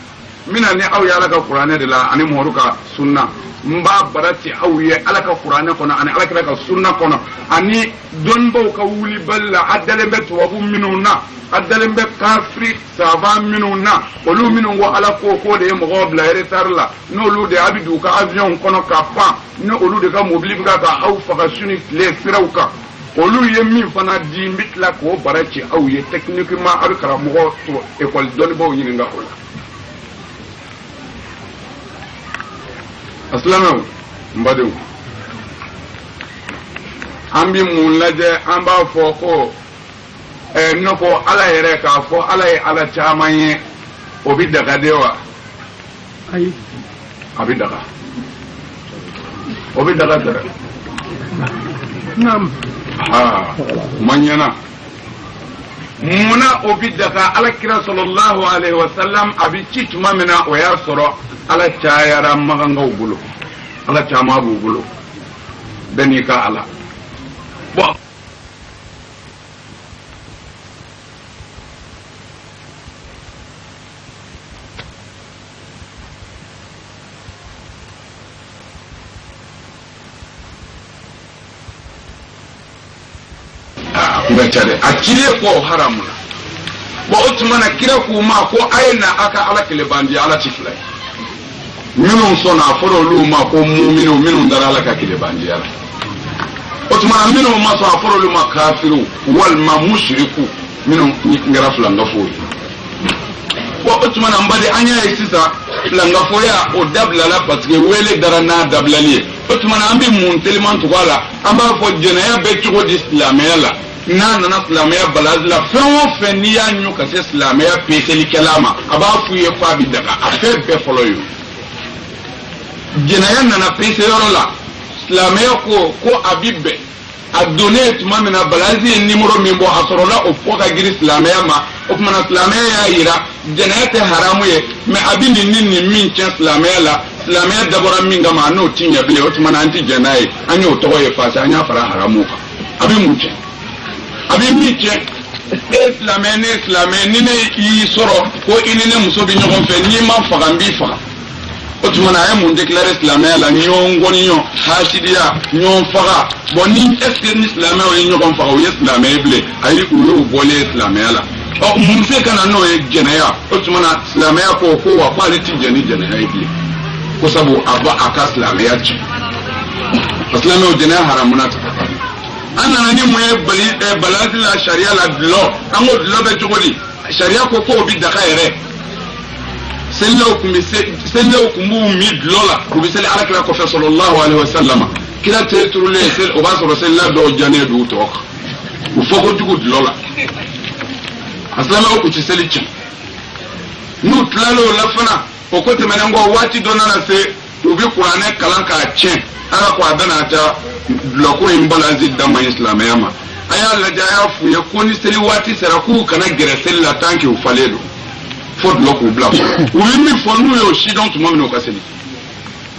S2: n bɛna ni aw ye ala ka kuranɛ de la ani muhamadu ka sunna n b'a bara ci aw ye ala ka kuranɛ kɔnɔ ani alakira ka sunna kɔnɔ ani dɔnnibaw ka wulibali la a dalen bɛ tubabu minnu na a dalen bɛ kafiri saban minnu na olu minnu ko ala ko de ye mɔgɔw bila retard la n'olu de a bɛ don u ka avion kɔnɔ ka pan ni olu de ka mobili bɛ ka aw faga su ni tile siraw kan olu ye min fana di n bɛ tila k'o bara ci aw ye techniquement a bɛ karamɔgɔ to école dɔnnibaw ɲininka o la Aslamaw mbadu ambi mun lajɛ an b'a fɔ ko nɔkɔ ala yɛrɛ k'a fɔ ala ye ala caman ye o bi daga de wa
S3: ayi
S2: a bi daga o bi daga tɛrɛ
S3: naam
S2: man ɲɛna munna o bi daga alakira sallallahu alaihi wasallam a bi ci tuma min na o y'a sɔrɔ ala cayara magangaw bolo ala caman b'u bolo bɛɛ n'i ka ala bon a kire ko haram la wa utmana kira ku ma ko ayna aka ala kile bandi ala tifla minun sona foro lu ma ko mu'minu minun dara ala ka kile bandi ala utmana minun ma so foro lu ma kafiru wal ma mushriku minun ngara fulanga foyi wa utmana mbadi anya yisisa fulanga foya o dabla la parce que wele dara na dablali utmana ambi mun teliman to wala amba fo jenaya be tugo di islamaya la n'a nana silamɛya balazi la fɛn o fɛn n'i y'a ɲu ka se silamɛya peeselikɛla ma a b'a f'u ye f'a bi daga a fɛn bɛɛ fɔlɔ ye jɛnɛya nana peese yɔrɔ la silamɛya ko a bi bɛn a donnen tuma min na balazi ye nimoro min bɔ a sɔrɔla o fɔ ka girin silamɛya ma o tuma na silamɛya y'a yira jɛnɛya tɛ haramu ye mɛ a bi nin min tiɲɛ silamɛya la silamɛya dabɔra min kama a n'o ti ɲɛ bilen o tuma na an ti jɛn n'a ye an y'o tɔgɔ ye fase an y'a fara haramu kan a bi mun tiɲɛ a bɛ min tiɲɛ e silamɛ ne silamɛ ni ne y'i sɔrɔ ko i ni ne muso bɛ ɲɔgɔn fɛ n'i ma faga n b'i faga o tuma na a ye mun déclaré silamɛya la ɲɔgɔn gɔniɲɔ hasidiya ɲɔgɔn faga bon ni est ce que ni silamɛw ye ɲɔgɔn faga o ye silamɛ ye bilen ayi u y'o bɔlen silamɛya la ɔ mun se ka na n'o ye jɛnɛya o tuma na silamɛya ko wa ko ale ti jɛn ni jɛnɛya ye bilen ko sabu a ba a ka silamɛya tiɲɛ silamɛw jɛnɛya haramuna ta an nana ni mun ye balazi la sariya la dulɔ an ko dulɔ bɛ cogo di sariya ko o bi daga yɛrɛ selilaw kun b'u min dulɔ la u bɛ seli alakira kɔfɛ sallallahu alaihi wa sallam kira teri turulen o b'a sɔrɔ selila dɔw jannen don u tɔgɔ kan u fɔ kojugu dulɔ la a silamɛw kun ti seli tiɲɛ n'u tilal'o la fana o ko tɛmɛnen kɔ waati dɔ nana se u bɛ kuranɛ kalan k'a tiɲɛ ala ko a bɛna taa dulɔko in balansi dama ye silamɛya ma a y'a lajɛ a y'a f'u ye ko ni seli waati sera k'u kana gɛrɛ seli la tant que u falen don fo dulɔ k'u bila fɔlɔ u bɛ min fɔ n'u y'o si dɔn tuma min u ka seli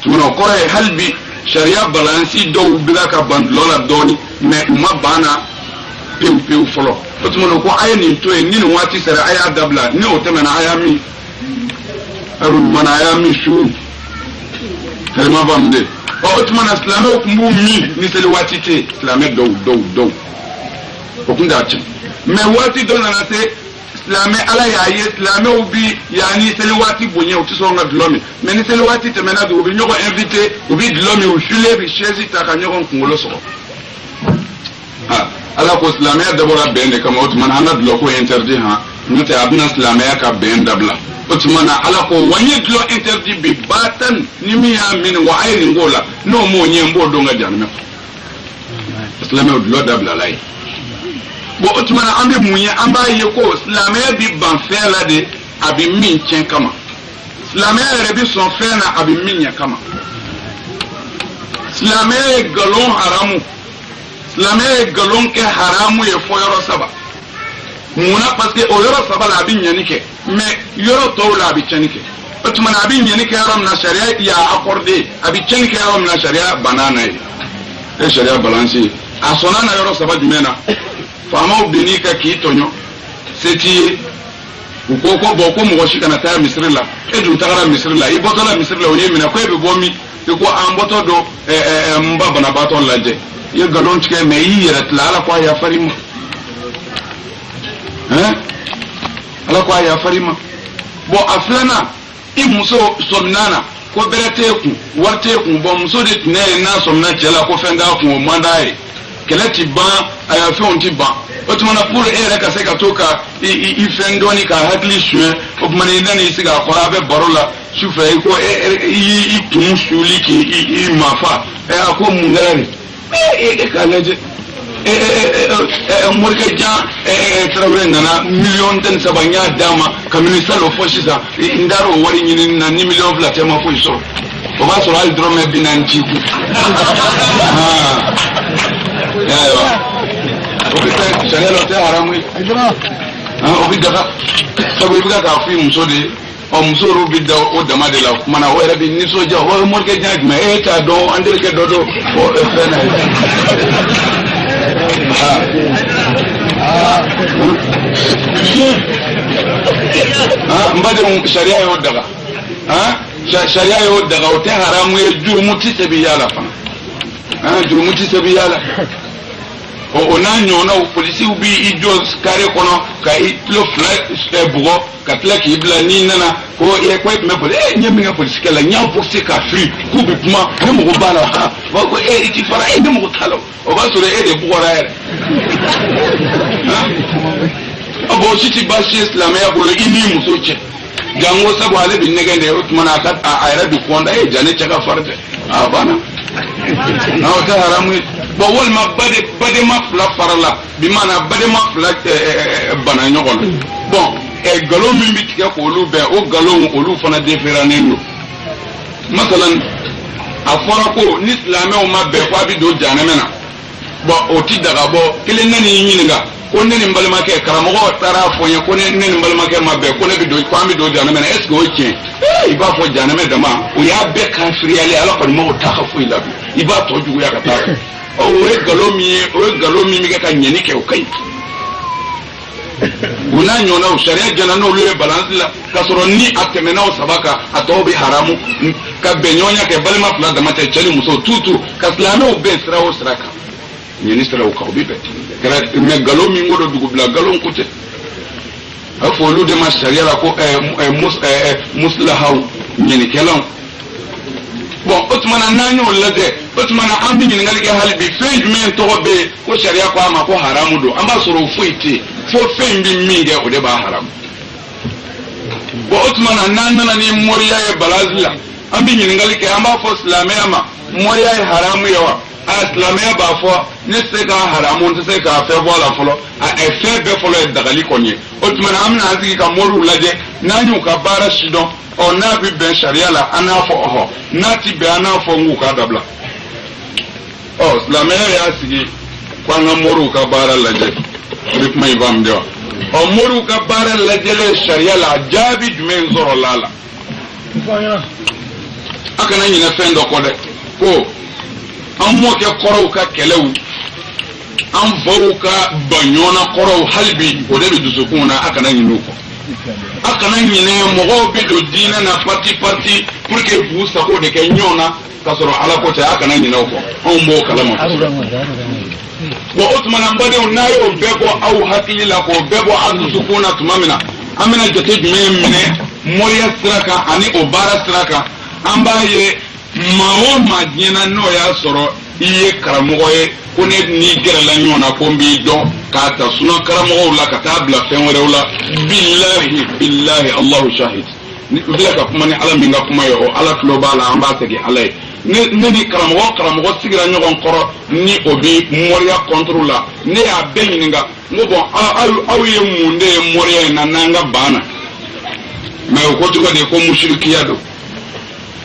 S2: tuma na o kɔrɔ ye hali bi sariya balansi dɔw bila ka ban dulɔ la dɔɔni mɛ u ma ban na pewu pewu fɔlɔ o tuma na ko a ye nin to yen ni nin waati sera a y'a dabila ni o tɛmɛna a y'a min mana a y'a min su kalima faamu de o tuma na silamɛw kun b'u min ni seli waati tɛ silamɛ dɔw o kun t'a tiɲɛ mɛ waati dɔ nana se silamɛ ala y'a ye silamɛw bi yanni seli waati bonya u tɛ sɔn ka dulɔ min mɛ ni seli waati tɛmɛna bi u bɛ ɲɔgɔn invité u bɛ dulɔ min u sulen bɛ chaise ta ka ɲɔgɔn kunkolo sɔgɔ ala ko silamɛya dabɔra bɛn de kama o tuma na an ka dulɔ ko interdit n'o tɛ a bɛna silamɛya ka bɛn dabila o tuma na ala ko wa n ye dulɔ interdit bi baatan ni min y'a minɛ wa a ye nin k'o la n'o m'o ɲɛ n b'o dɔn ka janmɛ silamɛw dulɔ dabilala ye bon o tuma na an bɛ mun ye an b'a ye ko silamɛya bi ban fɛn la de a bɛ min tiɲɛ kama silamɛya yɛrɛ bi sɔn fɛn na a bɛ min ɲɛ kama silamɛya ye nkalon haramu silamɛya ye nkalon kɛ haramu ye fɔ yɔrɔ saba munna parce que o yɔrɔ saba la a bɛ ɲɛni kɛ mais yɔrɔ tɔw la a bɛ tiɲɛni kɛ o tuma na a bɛ ɲɛni kɛ yɔrɔ min na sariya y'a accordé a bɛ tiɲɛni kɛ yɔrɔ min na sariya banna n'a ye e sariya balance ye a sɔnna na yɔrɔ saba jumɛn na faamaw ben'i ka k'i tɔɲɔ se t'i ye u ko ko bon ko mɔgɔ si kana taa misiri la e dun tagara misiri la i bɔtɔla misiri la o ye minɛ ko e bɛ bɔ min i ko an bɔtɔ don n ba banabaatɔ lajɛ i ye nkalon tigɛ mais i y'i yɛrɛ tila ala ko a yafari ma ala ko a yafari ma bon a filanan i muso sɔminna na ko bɛrɛ t'e kun wari t'e kun bon muso de tun ye n'a sɔmina cɛ la ko fɛn t'a kun o man d'a ye kɛlɛ ti ban a y'a fɛnw ti ban o tuma na pour e yɛrɛ ka se ka to ka i fɛn dɔɔni ka hakili suɲɛ o tuma na i nana i sigi a kɔrɔ a bɛ baro la
S1: sufɛ ko i tun suli k'i mafa a ko mun kɛra de k'a lajɛ morikɛ jan tarawele nana 1,3 n y'a d'a ma kabini salon fɔ sisan n taara o wari ɲini na ni 2 tɛ ma foyi sɔrɔ o b'a sɔrɔ hali dɔrɔmɛ 40 t'i kun o bɛ taa sariya la o tɛ haramu ye o bɛ daga sabu i bɛ k'a fɔ i muso de ye muso yɛrɛ bɛ da o dama de la o kumana o yɛrɛ bɛ nisɔndiya o ye morikɛ jan jumɛn t'a dɔn an terikɛ dɔ don fɛn na ye n badenw sariya y'o daga sariya y'o daga o tɛ haramu ye jurumu tɛ se bi yala fana jurumu tɛ se bi yala o n'a ɲɔgɔnnaw polisiw b'i jɔ kare kɔnɔ ka i tulo 2 bugɔ ka tila k'i bila n'i nana ko ko e tun bɛ boli ɲɛ min ka polisikɛ la n y'a bɔsi k'a firi k'u bɛ kuma ne mago b'a la ha o b'a fɔ ko i ti fara ne mago t'a la o b'a sɔrɔ e de bugɔra yɛrɛ bon o si ti baasi ye silamɛya bolo i n'i muso cɛ jango sabu ale bɛ nɛgɛn de o tuma na a yɛrɛ bɛ kɔnda e ja ne cɛ ka fari tɛ a banna o tɛ haramu ye bon walima badema 2 farala bi maana badema 2 bana ɲɔgɔn na bon nkalon min bɛ tigɛ k'olu bɛn o nkalon olu fana déféranen don masalan a fɔra ko ni silamɛw ma bɛn ko a bɛ don jahanama na bon o ti daga bɔ kelen na nin ɲininka ko ne ni n balimakɛ karamɔgɔ taara fɔ n ye ko ne ni n balimakɛ ma bɛn ko ne bɛ don ko an bɛ don jahanama na est ce que o ye tiɲɛ i b'a fɔ jahanama dama o y'a bɛɛ kafiriyalen ala kɔni ma o t'a ka foyi la bi i b'a tɔ juguya ka taa o ye nkalon min ye o ye nkalon min bɛ kɛ ka ɲɛni kɛ o ka ɲi u n'a ɲɔgɔnnaw sariya jɛnna n'olu ye balansi la k'a sɔrɔ ni a tɛmɛna o 3 kan a tɔw bɛ haramu ka bɛn ɲɔgɔnya kɛ balima 2 dama tɛ cɛ ni muso tutu ka silamɛw bɛn sira o sira kan ɲɛni siraw kan o bɛ bɛn mais nkalon min ko don dugubila nkalon ko tɛ a fɔ olu de ma sariya la ko muslahaw ɲɛnikɛlaw bon o tuma na n'an y'o lajɛ o tuma na an bɛ ɲininkali kɛ hali bi fɛn jumɛn tɔgɔ bɛ yen ko sariya ko a ma ko haramu don an b'a sɔrɔ o foyi tɛ yen fo fɛn bɛ min kɛ o de b'a haramu bon o tuma na n'an nana ni mɔriya ye balazi la an bɛ ɲininkali kɛ an b'a fɔ silamɛya ma mɔriya ye haramu ye wa silamɛya b'a fɔ ne tɛ se k'a haramu n tɛ se k'a fɛn bɔ a la fɔlɔ fɛn bɛɛ fɔlɔ ye dagali kɔni ye o tuma na an bɛna an sigi ka mɔriw lajɛ n'an y'u ka baara si dɔn n'a bɛ bɛn sariya la an n'a fɔ ɔhɔ n'a ti bɛn an n'a fɔ n k'u k'a dabila silamɛya y'a sigi ko an ka mɔriw ka baara lajɛ o de kuma in faamu de wa mɔriw ka baara lajɛlen sariya la jaabi jumɛn sɔrɔla a la a kana ɲinɛ fɛn dɔ kɔ dɛ ko an mɔkɛ kɔrɔw ka kɛlɛw an faw ka baɲɔna kɔrɔw hali bi o de bɛ dusukun na a kana ɲinɛ o kɔ a kana ɲinɛ mɔgɔw bɛ don diinɛ na parti pour que k'u sago de kɛ ɲɔgɔn na k'a sɔrɔ ala ko tɛ a kana ɲinɛ o kɔ anw b'o kalama bon o tuma na n badenw n'a y'o bɛɛ bɔ aw hakili la k'o bɛɛ bɔ a dusukun na tuma min na an bɛna jate jumɛn minɛ mɔriya sira kan ani o baara sira kan an b'a ye maa o maa diɲɛna n'o y'a sɔrɔ i ye karamɔgɔ ye ko ne n'i gɛrɛla ɲɔgɔn na ko n b'i dɔn k'a ta sunɔ karamɔgɔw la ka taa bila fɛn wɛrɛw la bilahi Allahu shahid u bɛ ka kuma ni ala min ka kuma ye o ala tulo b'a la an b'a segin ala ye ne ni karamɔgɔ sigira ɲɔgɔn kɔrɔ ni o bɛ mɔriya kɔntoro la ne y'a bɛɛ ɲininka n ko bɔn aw ye mun de ye mɔriya in na n'an ka ban na mais o ko cogo de ko musirikiya don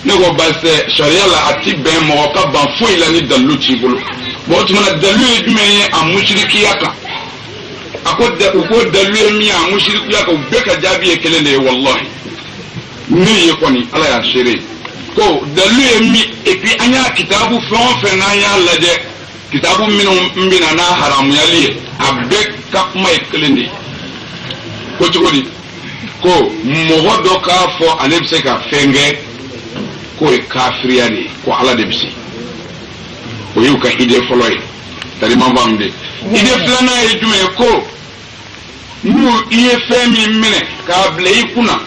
S1: ne ko basi sariya la a ti bɛn mɔgɔ ka ban foyi la ni dalilu t'i bolo bon o tuma na dalilu ye jumɛn ye a musirikiya kan a ko u ko dalilu ye min ye a musirikiya kan u bɛɛ ka jaabi ye kelen de ye wallahi min ye kɔni ala y'a seere ko dalilu ye min et puis an y'a kitabu fɛn o fɛn n'an y'a lajɛ kitabu minnu bɛna n'a haramuyali ye a bɛɛ ka kuma ye kelen de ye ko cogo di ko mɔgɔ dɔ k'a fɔ ale bɛ se ka fɛn kɛ k'o ye kafiriya de ye ko ala de bɛ se o y'u ka idée fɔlɔ ye tarima faamu de idée filanan ye jumɛn ye ko n'u i ye fɛn min minɛ k'a bila i kunna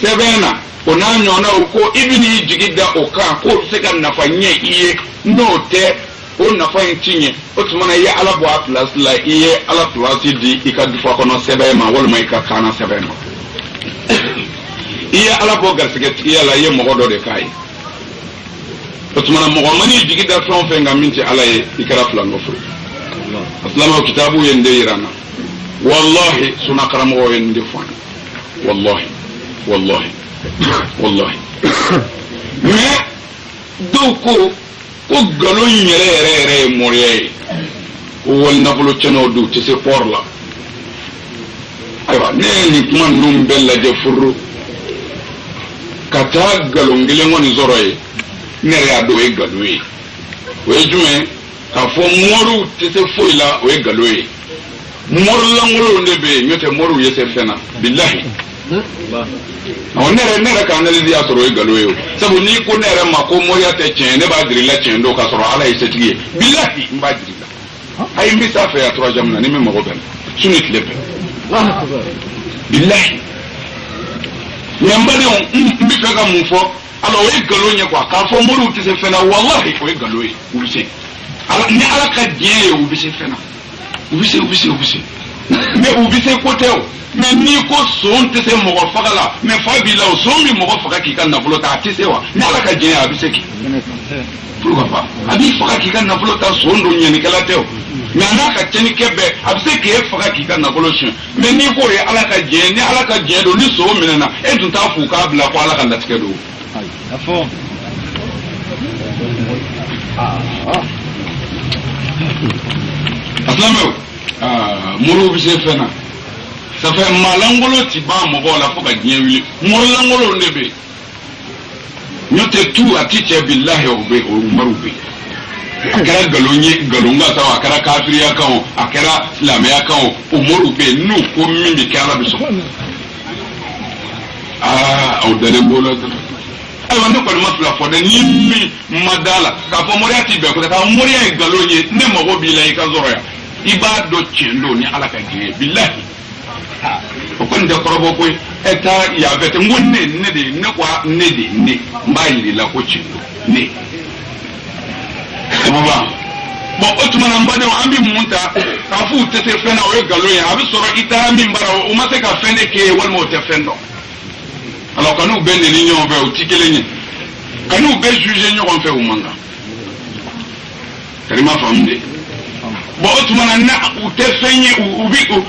S1: sɛbɛn na o n'a ɲɔgɔnnaw ko i bɛ n'i jigi da o kan k'o bɛ se ka nafa ɲɛ i ye n'o tɛ o nafa in ti ɲɛ o tuma na i ye ala bɔ a pilasi la i ye ala pilasi di i ka dufa kɔnɔ sɛbɛn ma walima i ka kaana sɛbɛn ma
S2: iya ala ko garsige tiya la ye mogo do de kai o tuma mogo mani jigi da fon fe ngam minti ala ye ikara flango fu aslama kitabu yende irana wallahi suna karamo yende fon wallahi mais doko ko galo nyere moriye wol na bolo cheno du ci se por la aywa ne ni tuma num bella je furu kata galo ngile ngoni zoroye nere ado e galo e we jume ka fo moru ci se foila o e galo e moru la ngolo ndebe nyote moru yese fena billahi on nere ka analyse ya soro e galo e sabu ni ko nere ma ko moya te chen ne ba dirila chen do ka soro ala e setigi billahi mba dirila ay mbi sa fe ya 3 jamna ni me mo ben sunit lepe billahi nyambale on mbi fega mu fo ala o e galo nya kwa ka fo moru ti se fena wallahi o e galo e ubise ala ni ala ka die ubise fena ubise me ubise ko teo me ni ko son te se mo fagala me fa bi la so mi mo faga ki kan na bulota ti se wa ni ala ka die abise ki pourquoi pas abi faga ki kan na bulota son do nyani kala teo me ana ka teni kebe abise ki e faga ki kan na buloshin me ni ko re ala ka die do ni so mi na e tun ta fu ka bla ko ala kan da tike do afo aslamo muru bi se fena ça fait malangolo ti ba mo la fo ka gien wili molangolo ndebe nyote tu atiche billahi o be o marubi akara galonga tawa akara kafiri ya kan akara islam ya kan o morube nu ko mimi kala biso au dale bolo ay wanda ko masla fo de ni madala ka fo moriati be ko ka moria galonye ne mo bi lai ka zoroya ibado chendo ni ala ka gien billahi o kon de korobo ko eta ya vete ngonne ne de ne kwa ne de ne mbayi la ko chindo ne baba bo otuma na mbade wa ambi munta ka fu tete fena o galo ya abi soro ita ambi mbara o mate ka fende ke wal mo te fendo alors kanu bende ni nyon be o tikele ni kanu be juger nyon fe o manga kalima famde bo otuma na utefenye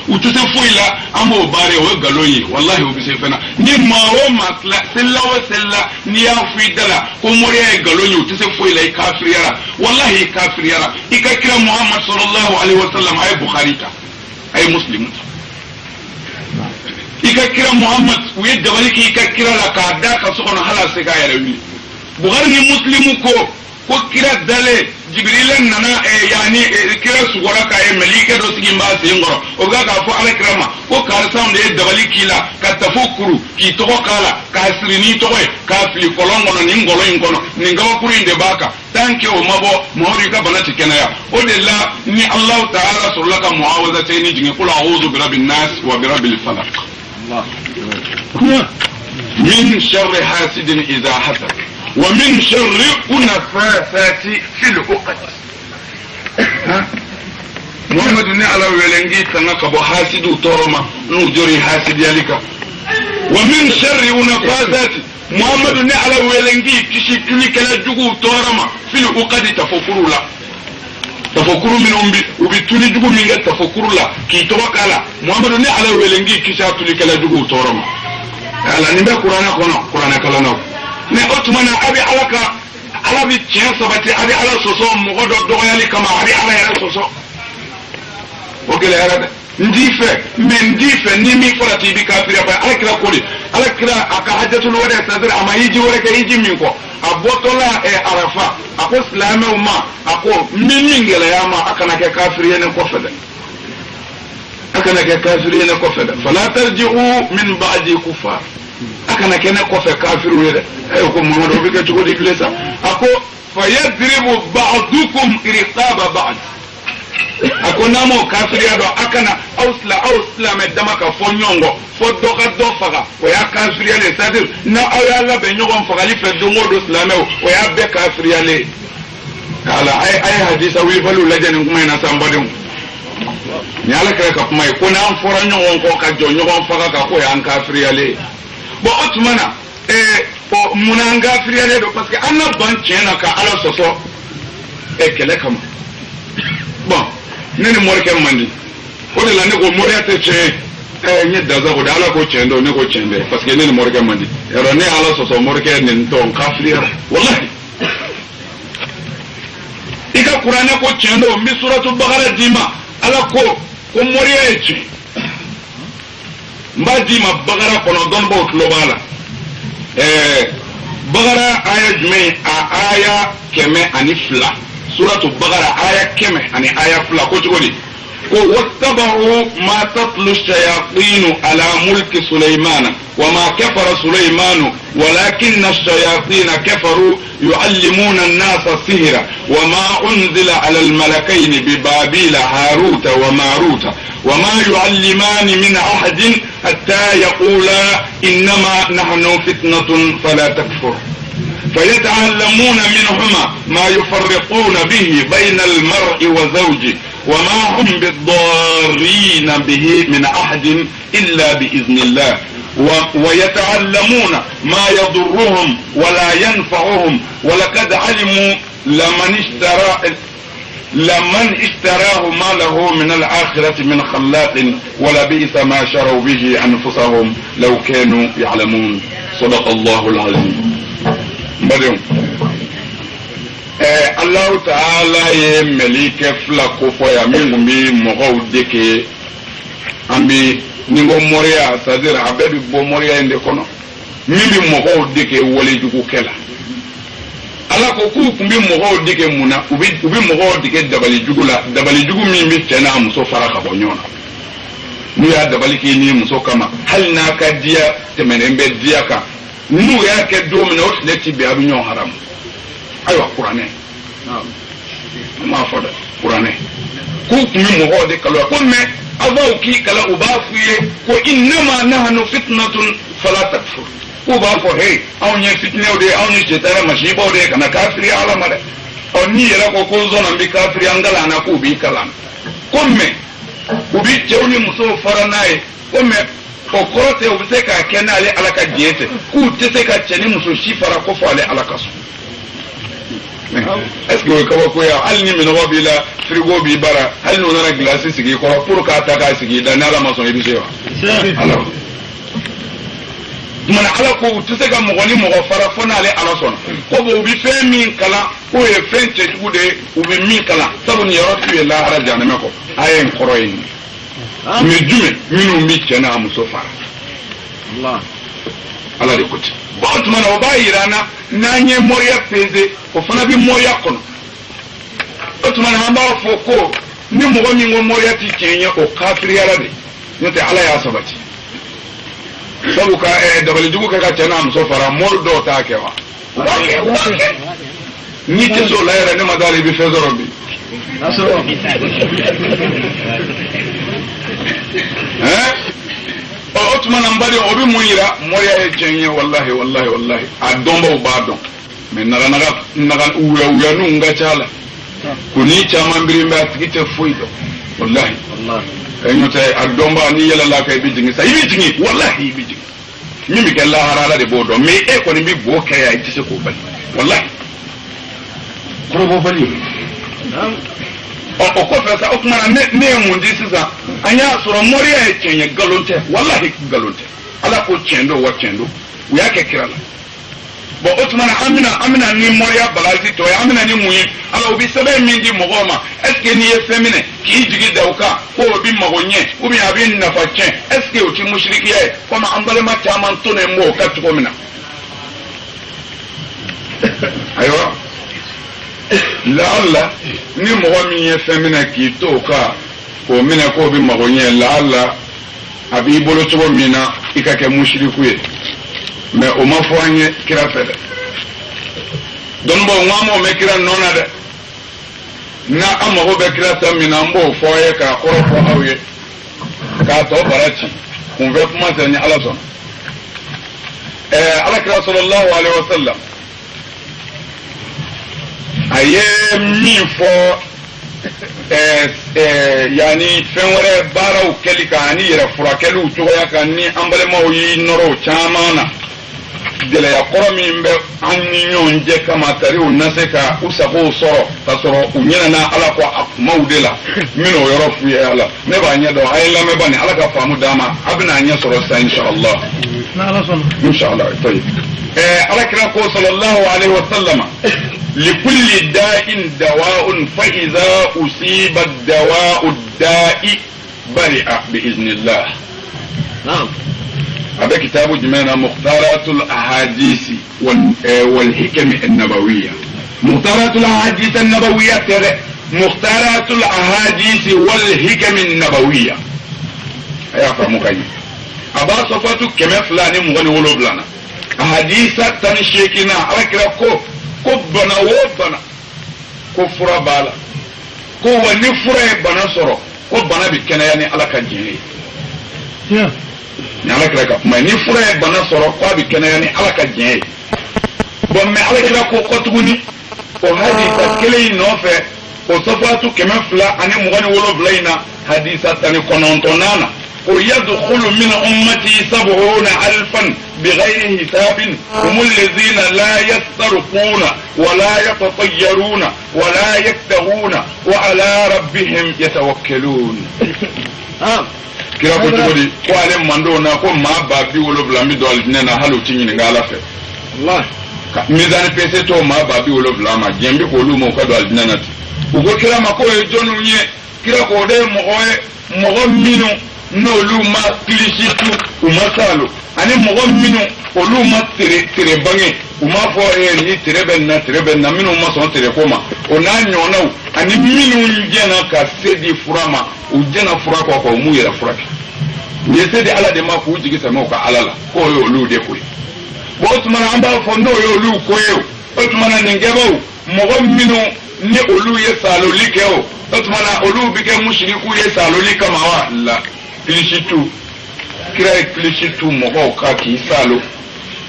S2: utuse fuila ambo bare o galoyi wallahi o bise fena ni mawo masla sella ni ya fuidala ko mori e galoyi utuse fuila kafiriyara wallahi kafiriyara ikakira muhammad sallallahu alaihi wasallam ay bukhari ta ay muslim ikakira muhammad wi dawaliki ikakira la ka da ka sokono hala se ga yarawi bukhari ni muslimu ko kira dale jibril nana yani kira sugora ka malika do sigi mba singoro o ga ka fo ala kirama ko kar sound e dabali kila ka tafukuru ki to kala ka sirini to ka fili kolongo no ngolo ingono ni ngawa kuri inde baka tanke o mabo mori ka banati kenaya o de la ni allah ta'ala surlaka muawazatayn jinge kula a'udhu bi rabbin nas wa bi rabbil falaq allah min sharri hasidin idha hasad ومن شر النفاثات في العقد محمد بن على ولنجي تنقب حاسد تورما نجري حاسد يالك ومن شر النفاثات محمد بن على ولنجي كشكلي كلا جوجو تورما في العقد تفكروا لا تفكروا من أمبي وبتولي جوجو من تفكروا لا كي توكلا محمد بن على ولنجي كشكلي كلا جوجو تورما على نبي قرآن كلامه ne otuma abi alaka alabi tiyan sabati abi ala soso mogo do doyali kama abi ala yara soso o gele yara ndife ni mi farati bi kafira ba alakira koli alakira aka hajjatul wada sadr ama yiji wala ka yiji min ko abotola arafa ako islama umma ako min gele yama aka na ke kafiri ne ko fada fala tarji'u min ba'di kufar akana kene kofe kafiru yede ko Muhammad obi ke chuko diklesa ako fayadribu ba'dukum irqaba ba'd ako namo kafiri ado akana ausla medama ka fonyongo fo doka do faga o ya kafiri ale sadir na aya la be nyogon faga li fe do ngodo islameo o ya be kafiri ale kala ay hadisa wi balu lajani kuma ina sambadin nyala kare ka kuma ko na an fora nyogon ko ka jo nyogon faga ka ko ya an kafiri ale
S1: bon otmana o munanga friale do parce que anna ban tiena ka ala soso kele kama bon nene morke mandi o de la ne ko moriate che nye daza ko ala ko chendo ne ko chende parce que nene morke mandi ero ne ala soso morke nen ton kafriya wallahi ika qur'ana ko chendo mi suratul baqara dima ala ko moriate mbadi ma bagara kono don bo globala bagara aya jumɛn a aya kɛmɛ ani fila suratu bagara aya kɛmɛ ani aya fila ko cogo di ko wattaba'u ma tatlu shayatinu ala mulki sulaymana wa ma kafara sulaymanu walakinna ash-shayatina kafaru yu'allimuna an-nasa sihra wa ma unzila ala al-malakaini bi babila haruta wa maruta wa ma yu'allimani min ahadin حتى يقولا إنما نحن فتنة فلا تكفر فيتعلمون منهما ما يفرقون به بين المرء وزوجه وما هم بالضارين به من أحد إلا بإذن الله ويتعلمون ما يضرهم ولا ينفعهم ولقد علموا لمن اشتراه ما له من الآخرة من خلاق ولبئس ما شروا به أنفسهم لو كانوا يعلمون صدق الله العظيم بدون الله تعالى يملك فلك فيا من بي مغودك أمبي نيغو موريا سادر عبد بو موريا اندكونو مي بي مغودك ولي جوكو كلا ala ko ku kun bi mɔgɔw dege mun na u bi mɔgɔw dege dabali jugu la dabali jugu min bi cɛ n'a muso fara ka bɔ ɲɔgɔn na n'u y'a dabali k'i ni muso kama hali n'a ka diya tɛmɛnen bɛ diya kan n'u y'a kɛ don min na o tile ti bɛn a bɛ ɲɔgɔn haramu ayiwa kuranɛ an m'a fɔ dɛ kuranɛ k'u kun bi mɔgɔw de kalo ko mɛ aw b'aw k'i kala u b'a f'u ye ko innama nahnu fitnatun fala takfur k'u b'a fɔ hey anw ye fitinɛw de ye anw ye cɛtara masibaw de ye kana kafiri ala ma dɛ n'i yɛrɛ ko ko zɔn bɛ kafiri an kalan na k'u b'i kalan ko mɛ u bi cɛw ni musow fara n'a ye ko mɛ o kɔrɔ tɛ u bɛ se k'a kɛ n'ale ala ka diɲɛ tɛ k'u tɛ se ka cɛ ni muso si fara ko fɔ ale ala ka so est ce que o ye kabako ye hali ni minɔgɔ b'i la frigo b'i bara hali n'u nana gilasi sigi i kɔrɔ pour k'a ta k'a sigi i da ni ala ma sɔn i bɛ se wa ala mana ala ko u tɛ se ka mɔgɔ ni mɔgɔ fara fo n'ale ala sɔnna ko u bɛ fɛn min kalan k'o ye fɛn cɛjugu de ye u bɛ min kalan sabu nin yɔrɔ t'u ye lahara jahanama kɔ a ye n kɔrɔ ye nin mais jumɛn minnu bɛ cɛ n'a muso fara ala de ko ten bon o tuma na o b'a yira an na n'an ye mɔriya peze o fana bɛ mɔriya kɔnɔ o tuma na an b'a fɔ ko ni mɔgɔ min ko mɔriya tɛ tiɲɛ ye o kafiriyara de n'o tɛ ala y'a sabati sabu ka dabalijugu kɛ ka cɛ n'a muso fara mɔri dɔw t'a kɛ wa u b'a kɛ n'i tɛ s'o la yɛrɛ ne ma d'a la i bɛ fɛn sɔrɔ bi o tuma na n ba de o bɛ mun yira mɔriya ye tiɲɛ ye walahi walahi walahi a dɔnbaw b'a dɔn mais naga wuyaniw ka ca la ko ni caman biri bɛ a tigi tɛ foyi dɔn walahi n'o tɛ a dɔnba ni yɛlɛla kan i bɛ jigin sa i bɛ jigin walahi i bɛ jigin min bɛ kɛ lahara ala de b'o dɔn mais e kɔni bɛ bo kɛ yan i tɛ se k'o bali walahi kɔrɔbɔ bali o kɔfɛ sa o tuma na ne ye mun di sisan an y'a sɔrɔ mɔriya ye tiɲɛ ye nkalon tɛ walahi nkalon tɛ ala ko tiɲɛ don wa tiɲɛ don u y'a kɛ kira la bon o tuma na an bɛna ni mɔriya balazi tɔ ye an bɛna ni mun ye ala u bɛ sɛbɛn min di mɔgɔw ma est ce que n'i ye fɛn minɛ k'i jigi da o kan ko o bɛ mago ɲɛ ou bien a bɛ nafa tiɲɛ est ce que o tɛ musirikiya ye komi an balima caman tonnen b'o kan cogo min na ayiwa laala ni mɔgɔ min ye fɛn minɛ k'i to o kan k'o minɛ k'o bɛ mago ɲɛ laala a b'i bolo cogo min na i ka kɛ musiriku ye mais o ma fɔ an ye kira fɛ dɛ dɔnnibaw n k'an m'o mɛn kira nɔ na dɛ n'a an mago bɛ kira ta min na an b'o fɔ aw ye k'a kɔrɔ fɔ aw ye k'a tɔ bara ci kun fɛ kuma tɛ ni ala sɔnna ala kira sallallahu alaihi wa sallam a ye min fɔ yani fɛn wɛrɛ baaraw kɛli kan ani yɛrɛ furakɛliw cogoya kan ni an balimaw y'i nɔrɔ caman na gɛlɛya kɔrɔ min bɛ an ni ɲɔgɔn cɛ kama tari u na se ka u sagow sɔrɔ ka sɔrɔ u ɲɛnana ala ko a kumaw de la n bɛna o yɔrɔ f'u ye ala ne b'a ɲɛ dɔn a ye lamɛnba ni ala ka faamu d'a ma a bɛna a ɲɛ sɔrɔ sisan inshallah inshallah tayi alakira ko sallallahu alaihi wa sallama likulli da'in dawa'un fa idza usiba dawa'u da'i bari'a bi iznillah na'am هذا كتاب جمعنا مختارات الأحاديث والحكم النبوية مختارات الأحاديث النبوية مختارات الأحاديث والحكم النبوية يا فهمك أبا صفاتك كما فلان مغني ولو بلانا أحاديث تنشيكنا على كلا كبنا وبنا كفر بالا كو ونفر بنا صرو كبنا بكنا يعني على كجيني ni ala kira ka kuma ni fura ye bana sɔrɔ k'a bi kɛnɛya ni ala ka diɲɛ ye bon mais ala kira ko kɔ tuguni o hadisa kelen in nɔfɛ o safatu 227 in na hadisa 19 na o yadkhulu min ummati 70,000 bighayri hisabin hum alladhina la yastarquna wa la yatatayyaruna wa la yaktahuna wa ala rabbihim yatawakkalun kira ko jogodi ko ale mando na ko ma ba bi wolo blami do alne na halu tinyi nga ala fe Allah ka mizani pese to ma ba bi wolo blama jembi ko lu mo ko do alne na ti ugo kira ma ko e jonu nye kira ko de mo minu no lu ma kilisitu umasalo ani mo minu o lu ma tere bange uma fo ni tere ben na minu ma so tere koma o na nyona ani minu jena ka sedi furama u jena fura ko mu yera fura ni sedi ala de ma ko jigi sama ko alala ko yo lu de ko bo tumana amba fo no yo lu ko yo o tumana ningebo mo minu ni olu ye salo likeo o tumana olu bike mushriku ye salo likama wa la kilisitu kira kilisitu mo ka ki salo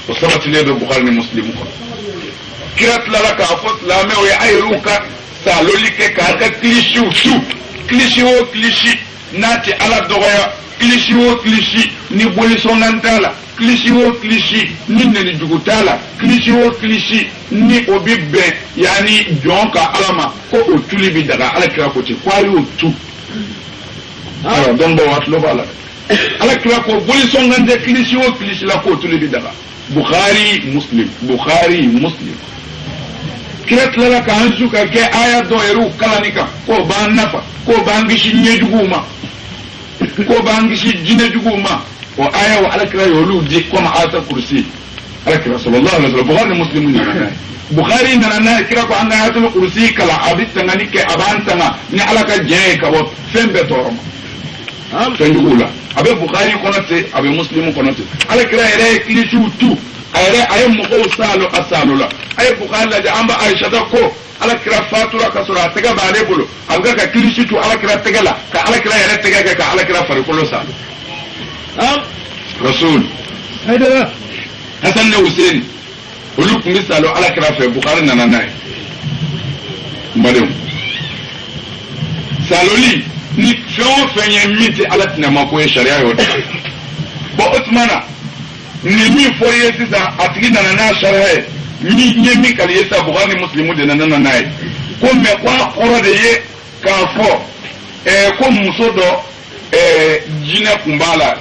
S1: o sabati le do bukhari ni muslim ko kira tla ka afot la me o ay ruka salo like ka kilisitu kilisi o kilisi nati ala dogoya kilisi o kilisi ni boliso nantala kilisi o kilisi ni neni jugutala kilisi o kilisi ni obibbe yani jonka alama ko o tuli bi daga ala kira ko ti kwari o tu alors don bo wat lo bala ala kira ko boliso ngande kilisi o kilisi la ko tuli bi daga bukhari muslim kira tla ka hansu ka ke aya do eru kalanika ko ban nafa ko bangi shi nyejuguma ko bangi shi jinejuguma o aya wa alakira yolu di koma ata kursi alakira sallallahu alaihi wasallam bukhari muslimun nana bukhari nana kira ko anga ayatul kursi kala abita ngani ke abantanga ni alaka je ka bo fembe toroma tangula abe bukhari konote abe muslimun konote alakira ere kilishu tu ayre mo ko salo asalula ay bukhari la amba aisha ko alakira fatura ka sura tega baale bulu abga ka kilishu tu alakira tegala ka alakira ere tega ka alakira farikolo salo rasul haydara hasan ne hussein olu kun bi salo ala kira fe bukhari nana nay mbadem saloli ni fɛn fɛn miti ala tina ma ko sharia yo bo utmana ni mi fo ye sisan a tigi nana na sharia ni nye mi kali yesa bukhari muslimu de nana nay ko me kwa koro de ye ka fo ko muso do jina kumbala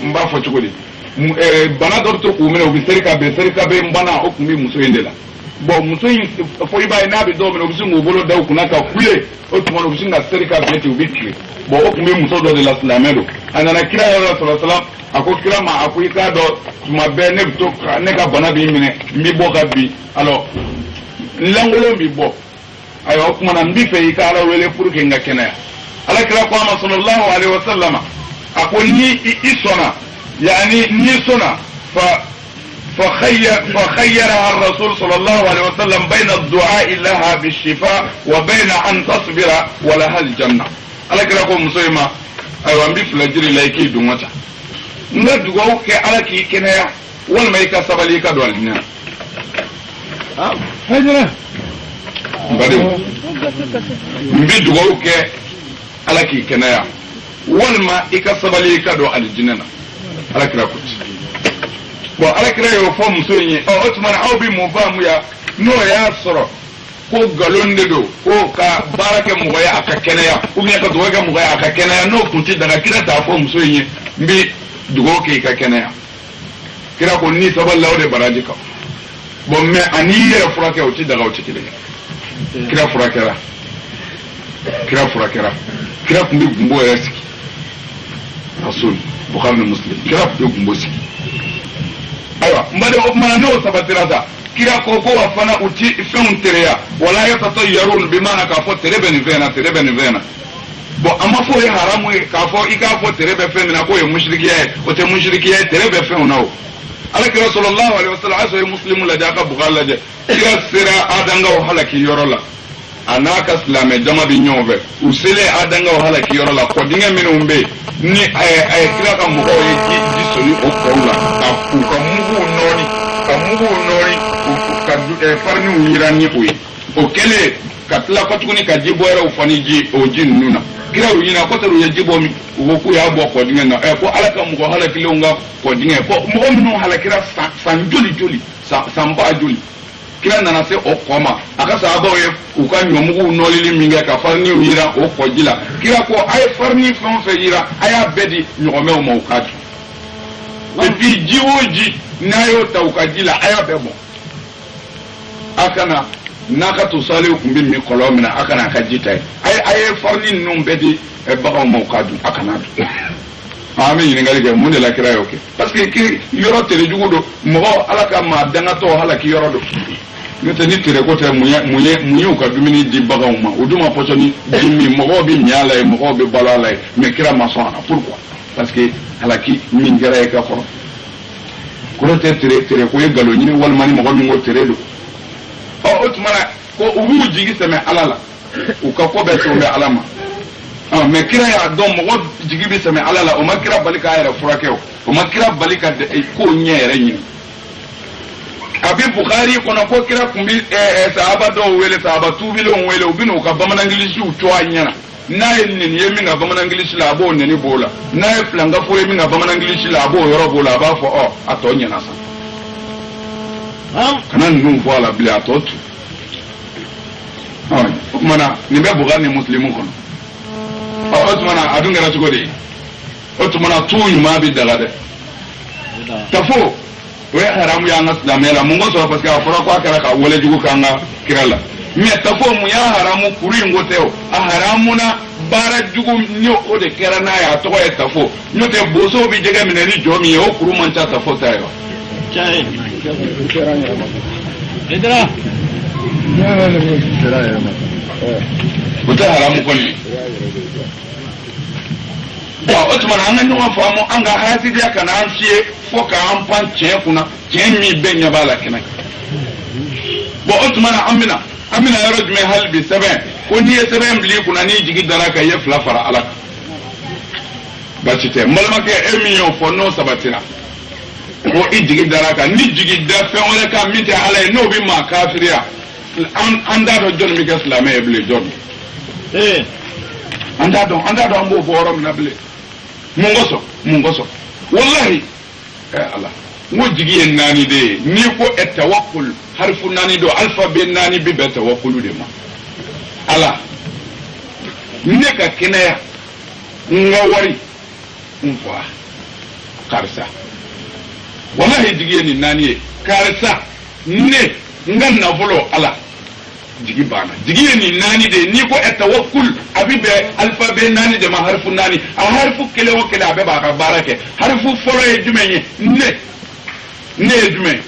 S1: mba fo chukudi bana dorto ku mena obi serika be mbana o kumbi muso yendela bo muso yin fo iba ina be do mena obi sungu bolo daw kunaka kule o tumo obi sunga serika be ti obi kire bo o kumbi muso do de la slamedo anana kira ya rasulullah sallam ako kira ma akuika do tuma be ne to ne ka bana bi mine mbi bo ka bi alors langolo mbi bo ayo kuma na mbi fe ika ala wele pour ke nga kenaya ala kira ko ama sallallahu alaihi wasallam akoni isona yani nisona فخيرها الرسول صلى الله عليه وسلم بين الدعاء لها بالشفاء وبين أن تصبر ولها الجنة على كده مسلمة أيوة بفلجر لايكي دمتا ندعو كألا كي كنايا والما يكسب ليك دوالنا هجرة بدو
S2: mbi dugawu kɛ ala k'i kɛnɛya walima i ka sabali i ka don alijinɛ na alakira ko bon alakira y'o fɔ muso in ye o tuma na aw bi mun faamu ya n'o y'a sɔrɔ ko nkalon de don ko ka baara kɛ mɔgɔ ye a ka kɛnɛya ou bien ka dugawu kɛ mɔgɔ ye a ka kɛnɛya n'o kun ti daga kira t'a fɔ muso in ye n bi dugawu kɛ i ka kɛnɛya kira ko ni sabali o de baraji kan bon mais ani yɛrɛ furakɛ o ti daga o ti kelen kira furakɛra kira kun bɛ gunbo yɛrɛ sigi rasul bukhari ni muslim kira kun bɛ gunbo sigi ayiwa n baden o kumana n'o sabatira sa kira ko wa fana u ti fɛnw tereya wala yatatayarun bi maana k'a fɔ tere bɛ nin fɛn na bon a ma fɔ o ye haramu ye k'a fɔ i k'a fɔ tere bɛ fɛn min na k'o ye mushrikiya ye o tɛ mushrikiya ye tere bɛ fɛnw na o alakira sallallahu alaihi wasallam a sɔrɔ muslimu lajɛ a ka bukhari lajɛ kira sera adangaw halaki yɔrɔ la a n'a ka silamɛ jama bi ɲɔgɔn fɛ u selen adangaw halaki yɔrɔ la kɔdingɛ minnu bɛ yen ni a ye kira ka mɔgɔw ye ji soli o kɔw la k'u ka muguw nɔɔni ka fariniw yira ni o ye o kɛlen ka tila kɔ tuguni ka ji bɔ yɛrɛw fani o ji ninnu na kira y'u ɲininka ko tɛru ye ji bɔ min u ko k'u y'a bɔ kɔdingɛ na ko ala ka mɔgɔ halakilenw ka kɔdingɛ ko mɔgɔ minnu halakira san joli san ba joli kira nana se o kɔ ma a ka sahabaw ye u ka ɲɔmuguw nɔlili min kɛ ka fariniw yira o kɔji la kira ko a ye farini fɛn o fɛn yira a y'a bɛɛ di ɲɔgɔnmɛw ma u k'a dun et puis ji o ji n'a y'o ta u ka ji la a y'a bɛɛ bɔ a kana n'a ka to salew kun bɛ min kɔlɔn min na a kana a ka ji ta ye a ye farini ninnu bɛɛ di baganw ma u k'a dun a kana dun an bɛ ɲininkali kɛ mun de la kira y'o kɛ parce que yɔrɔ terejugu don mɔgɔ ala ka maa dangatɔ halaki yɔrɔ don n'o tɛ ni tere ko tɛ mun ye u ka dumuni di baganw ma o dun ma pɔsɔni ji min mɔgɔw bɛ ɲɛ a la ye mɔgɔw bɛ balo a la ye mais kira ma sɔn a la pourquoi parce que halaki min kɛra ye ka kɔrɔ kolo tɛ tere ko ye nkalon ɲini walima ni mɔgɔ min ko tere don o tuma na ko u b'u jigi sɛmɛ ala la u ka ko bɛɛ sɛbɛn bɛ ala ma mais kira y'a dɔn mɔgɔ jigi bɛ sɛmɛ ala la o ma kira bali k'a yɛrɛ furakɛ o ma kira bali ka kow ɲɛ yɛrɛ ɲini a bɛ Bukhari kɔnɔ ko kira kun bɛ sahaba dɔw wele sahaba tuubilenw wele u bɛ n'u ka bamanangilisiw cɔ a ɲɛna n'a ye neni ye min ka bamanangilisi la a b'o neni b'o la n'a ye filankafo ye min ka bamanangilisi la a b'o yɔrɔ b'o la a b'a fɔ a tɔ ɲɛna sa kana ninnu fɔ a la bilen a tɔ tu o tumana nin bɛ Bukhari ni Muslimu kɔnɔ o tumana a dun kɛra cogo di o tumana tu ɲuman bɛ daga dɛ tafo o ye haramu y'an ka silamɛya la mun ko sɔrɔ parce que a fɔra ko a kɛra ka walejugu k'an ka kira la mais tafo mun y'a haramu kuru in ko tɛ o a haramu na baara jugu ni o de kɛra n'a ye a tɔgɔ ye tafo n'o tɛ bosow bɛ jɛgɛ minɛ ni jɔ min ye o kuru man ca tafo ta ye wa. o tɛ haramu kɔni. o tuma na an ka ɲɔgɔn faamu an ka hasidiya kana an fiyɛ fo k'an pan tiɲɛ kunna tiɲɛ min bɛɛ ɲɛ b'a la kɛnɛ kan o tuma na an bɛna yɔrɔ jumɛn hali bi sɛbɛn ko n'i ye sɛbɛn bil'i kunna n'i jigi dara kan i ye fila fara ala kan baasi tɛ n balimakɛ e min y'o fɔ n'o sabatira ko i jigi dara kan ni jigi da fɛn wɛrɛ kan min tɛ ala ye n'o bɛ maa kafiriya an t'a dɔn jɔnni bɛ kɛ silamɛ ye bilen jɔnni an t'a dɔn an b'o fɔ yɔrɔ min na bilen. mun kosɔn wallahi ala n ko jigi ye naani de ye n'i ko tawakkul harifu naani don alphabet naani bɛ bɛn tawakkulu de ma ala ne ka kɛnɛya n ka wari n fa karisa wallahi jigi ye nin naani ye karisa ne n ka nafolo ala jigi banna jigi ye nin naani de n'i ko tawakkul a bɛ bɛn alphabet naani de ma harifu naani a harifu kelen o kelen a bɛɛ b'a ka baara kɛ harifu fɔlɔ ye jumɛn ye ne ye jumɛn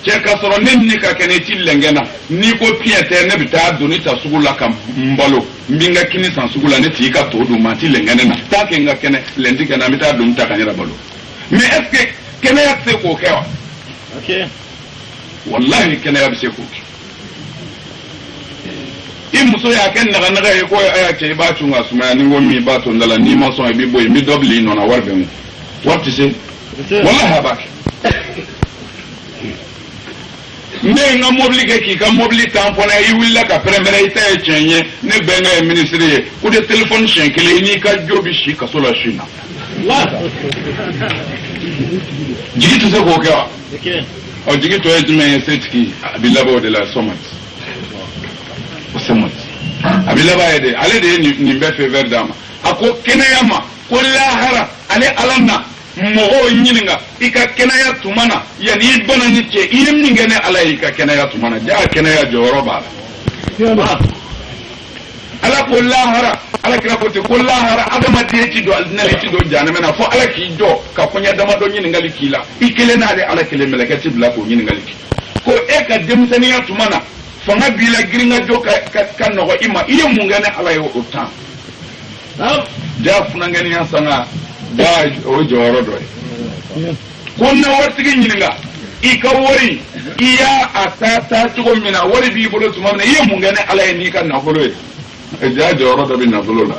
S2: cɛ ka sɔrɔ ne ni ka kɛnɛ ci lɛngɛ na n'i ko piɲɛ tɛ ne bɛ taa doni ta sugu la ka n balo n bɛ n ka kini san sugu la ne t'i ka to dun ma ti lɛngɛ ne na tant que n ka kɛnɛ lɛnti kɛnɛ an bɛ taa doni ta ka n yɛrɛ balo mais est ce que kɛnɛya tɛ se k'o kɛ wa wallahi kɛnɛya bɛ se k'o kɛ i muso y'a kɛ naganaga ye ko a y'a cɛ i b'a cun ka sumaya ni n ko min i b'a to n da la n'i ma sɔn i bɛ bɔ yen n bɛ dɔ bila i nɔ na wari bɛ n kun wari tɛ se wallahi a b'a kɛ ne nga mobili ke ki ka mobili tampona i willa ka premere ita e chenye ne benga e ministre ye ku de telephone shenkele ni ka jobi shi ka sola shina jigi to se ko kewa o jigi to e me setki abilabo de la somat o somat abilaba e de ale de ni be fe verdama ako kenayama ko lahara ale alanna mogo nyininga ika kenaya tumana yani ibana ni ce ilim ni ngene ala ika kenaya tumana ja kenaya joroba ala ko lahara ala kira ko te ko lahara adama te ci do alnale ci do janame na fo ala ki do ka kunya dama do nyininga likila ikele na de ala kele melaka ci bla ko nyininga likila ko e ka demsaniya tumana fanga bila giringa do ka no ima iye mungane ala yo utan ja funangani ya sanga da o joro do kunna wartigi nyinga ika wori iya atata tugo mina wori bi bolo tumamna iya mungane ala ni kan na bolo e ja joro do bin na bolo la